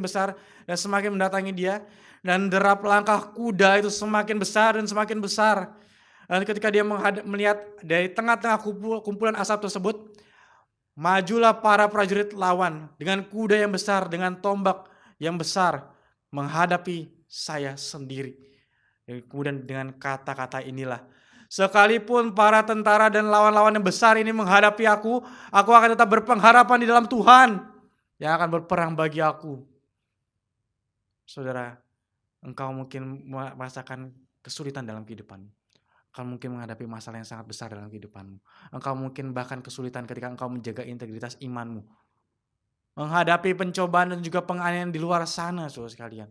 besar, dan semakin mendatangi dia. Dan derap langkah kuda itu semakin besar dan semakin besar. Dan ketika dia melihat dari tengah-tengah kumpulan asap tersebut, majulah para prajurit lawan dengan kuda yang besar, dengan tombak yang besar, menghadapi saya sendiri. Dan kemudian dengan kata-kata inilah, sekalipun para tentara dan lawan-lawan yang besar ini menghadapi aku akan tetap berpengharapan di dalam Tuhan yang akan berperang bagi aku. Saudara, engkau mungkin merasakan kesulitan dalam kehidupan. Engkau mungkin menghadapi masalah yang sangat besar dalam kehidupanmu. Engkau mungkin bahkan kesulitan ketika engkau menjaga integritas imanmu. Menghadapi pencobaan dan juga penganiayaan di luar sana, saudara sekalian.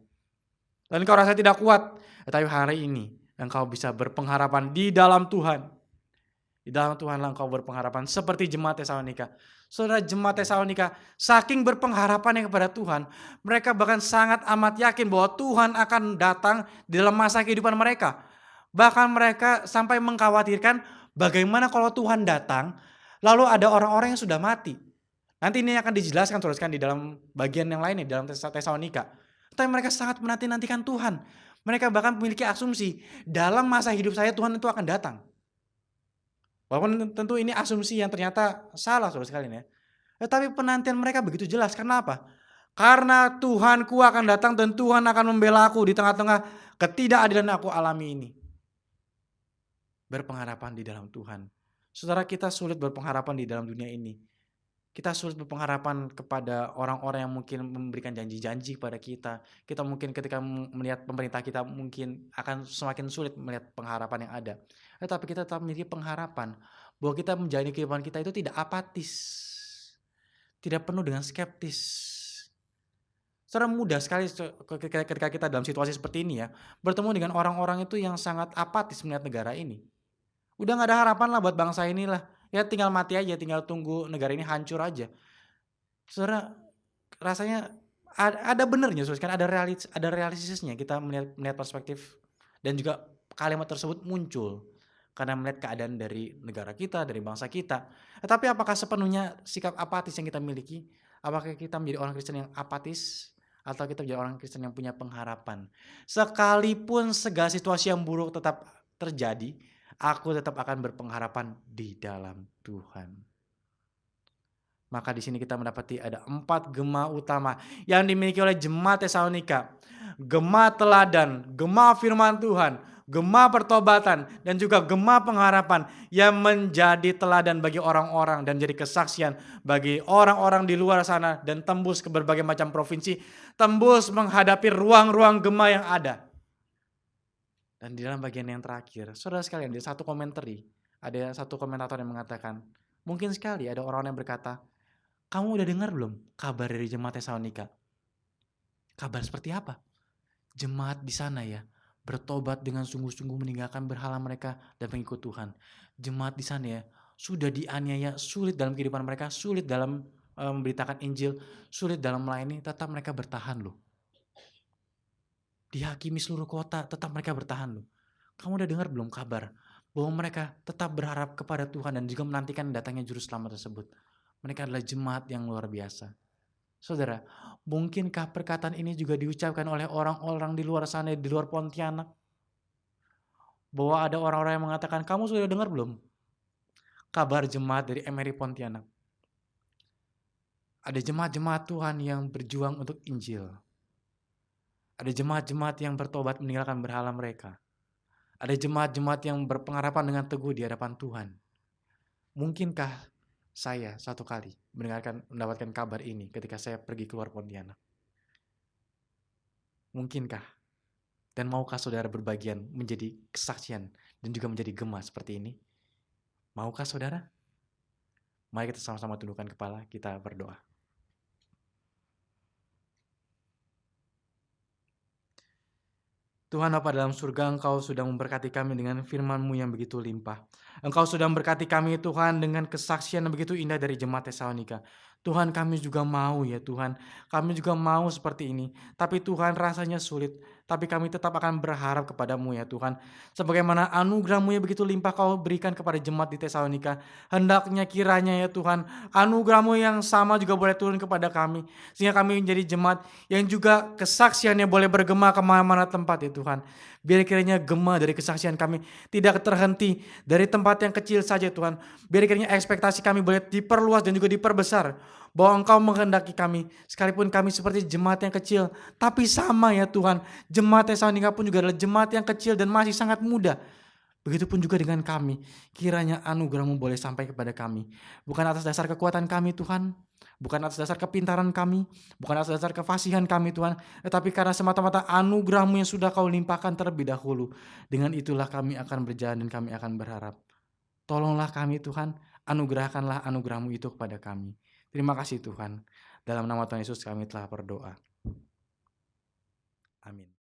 Dan engkau rasa tidak kuat. Tetapi hari ini engkau bisa berpengharapan di dalam Tuhan. Di dalam Tuhanlah engkau berpengharapan seperti jemaat Tesalonika. Saudara, jemaat Tesalonika saking berpengharapannya kepada Tuhan, mereka bahkan sangat amat yakin bahwa Tuhan akan datang di dalam masa kehidupan mereka. Bahkan mereka sampai mengkhawatirkan bagaimana kalau Tuhan datang, lalu ada orang-orang yang sudah mati. Nanti ini akan dijelaskan saudara di dalam bagian yang lainnya, di dalam Tesalonika. Tapi mereka sangat menanti-nantikan Tuhan. Mereka bahkan memiliki asumsi, dalam masa hidup saya Tuhan itu akan datang. Walaupun tentu ini asumsi yang ternyata salah saudara sekalian ya. Tetapi penantian mereka begitu jelas. Karena apa? Karena Tuhanku akan datang dan Tuhan akan membela aku di tengah-tengah ketidakadilan aku alami ini. Berpengharapan di dalam Tuhan. Saudara, kita sulit berpengharapan di dalam dunia ini. Kita sulit berpengharapan kepada orang-orang yang mungkin memberikan janji-janji kepada kita. Kita mungkin ketika melihat pemerintah kita mungkin akan semakin sulit melihat pengharapan yang ada. Tetapi kita tetap memiliki pengharapan bahwa kita menjalani kehidupan kita itu tidak apatis. Tidak penuh dengan skeptis. Secara mudah sekali ketika kita dalam situasi seperti ini ya, bertemu dengan orang-orang itu yang sangat apatis melihat negara ini. Udah gak ada harapan lah buat bangsa inilah. Ya tinggal mati aja, tinggal tunggu negara ini hancur aja. Saudara, rasanya ada benernya, saudara, ada realistisnya kita melihat perspektif dan juga kalimat tersebut muncul karena melihat keadaan dari negara kita, dari bangsa kita. Tetapi apakah sepenuhnya sikap apatis yang kita miliki? Apakah kita menjadi orang Kristen yang apatis atau kita menjadi orang Kristen yang punya pengharapan? Sekalipun segala situasi yang buruk tetap terjadi, aku tetap akan berpengharapan di dalam Tuhan. Maka di sini kita mendapati ada 4 gema utama yang dimiliki oleh jemaat Tesalonika. Gema teladan, gema firman Tuhan, gema pertobatan, dan juga gema pengharapan yang menjadi teladan bagi orang-orang dan jadi kesaksian bagi orang-orang di luar sana dan tembus ke berbagai macam provinsi, tembus menghadapi ruang-ruang gema yang ada. Dan di dalam bagian yang terakhir, saudara sekalian, ada satu komentator yang mengatakan, mungkin sekali ada orang yang berkata, kamu udah dengar belum kabar dari jemaat Tesalonika? Kabar seperti apa? Jemaat di sana ya, bertobat dengan sungguh-sungguh meninggalkan berhala mereka dan mengikut Tuhan. Jemaat di sana ya, sudah dianiaya, sulit dalam kehidupan mereka, sulit dalam memberitakan Injil, sulit dalam melayani, tetap mereka bertahan loh. Dihakimi seluruh kota, tetap mereka bertahan loh. Kamu udah dengar belum kabar bahwa mereka tetap berharap kepada Tuhan dan juga menantikan datangnya juru selamat tersebut. Mereka adalah jemaat yang luar biasa. Saudara, mungkinkah perkataan ini juga diucapkan oleh orang-orang di luar sana, di luar Pontianak? Bahwa ada orang-orang yang mengatakan, kamu sudah dengar belum kabar jemaat dari Emery Pontianak? Ada jemaat-jemaat Tuhan yang berjuang untuk Injil. Ada jemaat-jemaat yang bertobat meninggalkan berhala mereka. Ada jemaat-jemaat yang berpengharapan dengan teguh di hadapan Tuhan. Mungkinkah Saya satu kali mendapatkan kabar ini ketika saya pergi keluar Pontianak. Mungkinkah dan maukah saudara berbagian menjadi kesaksian dan juga menjadi gema seperti ini? Maukah saudara? Mari kita sama-sama tundukkan kepala, kita berdoa. Tuhan Bapa dalam surga, Engkau sudah memberkati kami dengan firman-Mu yang begitu limpah. Engkau sudah memberkati kami Tuhan dengan kesaksian yang begitu indah dari jemaat Tesalonika. Tuhan, kami juga mau ya Tuhan, kami juga mau seperti ini. Tapi Tuhan, rasanya sulit, tapi kami tetap akan berharap kepadamu ya Tuhan. Sebagaimana anugerah-Mu yang begitu limpah Kau berikan kepada jemaat di Tesalonika, hendaknya kiranya ya Tuhan, anugerah-Mu yang sama juga boleh turun kepada kami, sehingga kami menjadi jemaat yang juga kesaksiannya boleh bergema kemana-mana tempat ya Tuhan. Biar kiranya gema dari kesaksian kami tidak terhenti dari tempat yang kecil saja Tuhan. Biar kiranya ekspektasi kami boleh diperluas dan juga diperbesar. Bahwa Engkau menghendaki kami, sekalipun kami seperti jemaat yang kecil, tapi sama ya Tuhan. Jemaat Tesalonika pun juga adalah jemaat yang kecil dan masih sangat muda. Begitupun juga dengan kami, kiranya anugerah-Mu boleh sampai kepada kami. Bukan atas dasar kekuatan kami Tuhan, bukan atas dasar kepintaran kami, bukan atas dasar kefasihan kami Tuhan, tetapi karena semata-mata anugerah-Mu yang sudah Kau limpahkan terlebih dahulu. Dengan itulah kami akan berjalan dan kami akan berharap. Tolonglah kami Tuhan, anugerahkanlah anugerah-Mu itu kepada kami. Terima kasih Tuhan. Dalam nama Tuhan Yesus kami telah berdoa. Amin.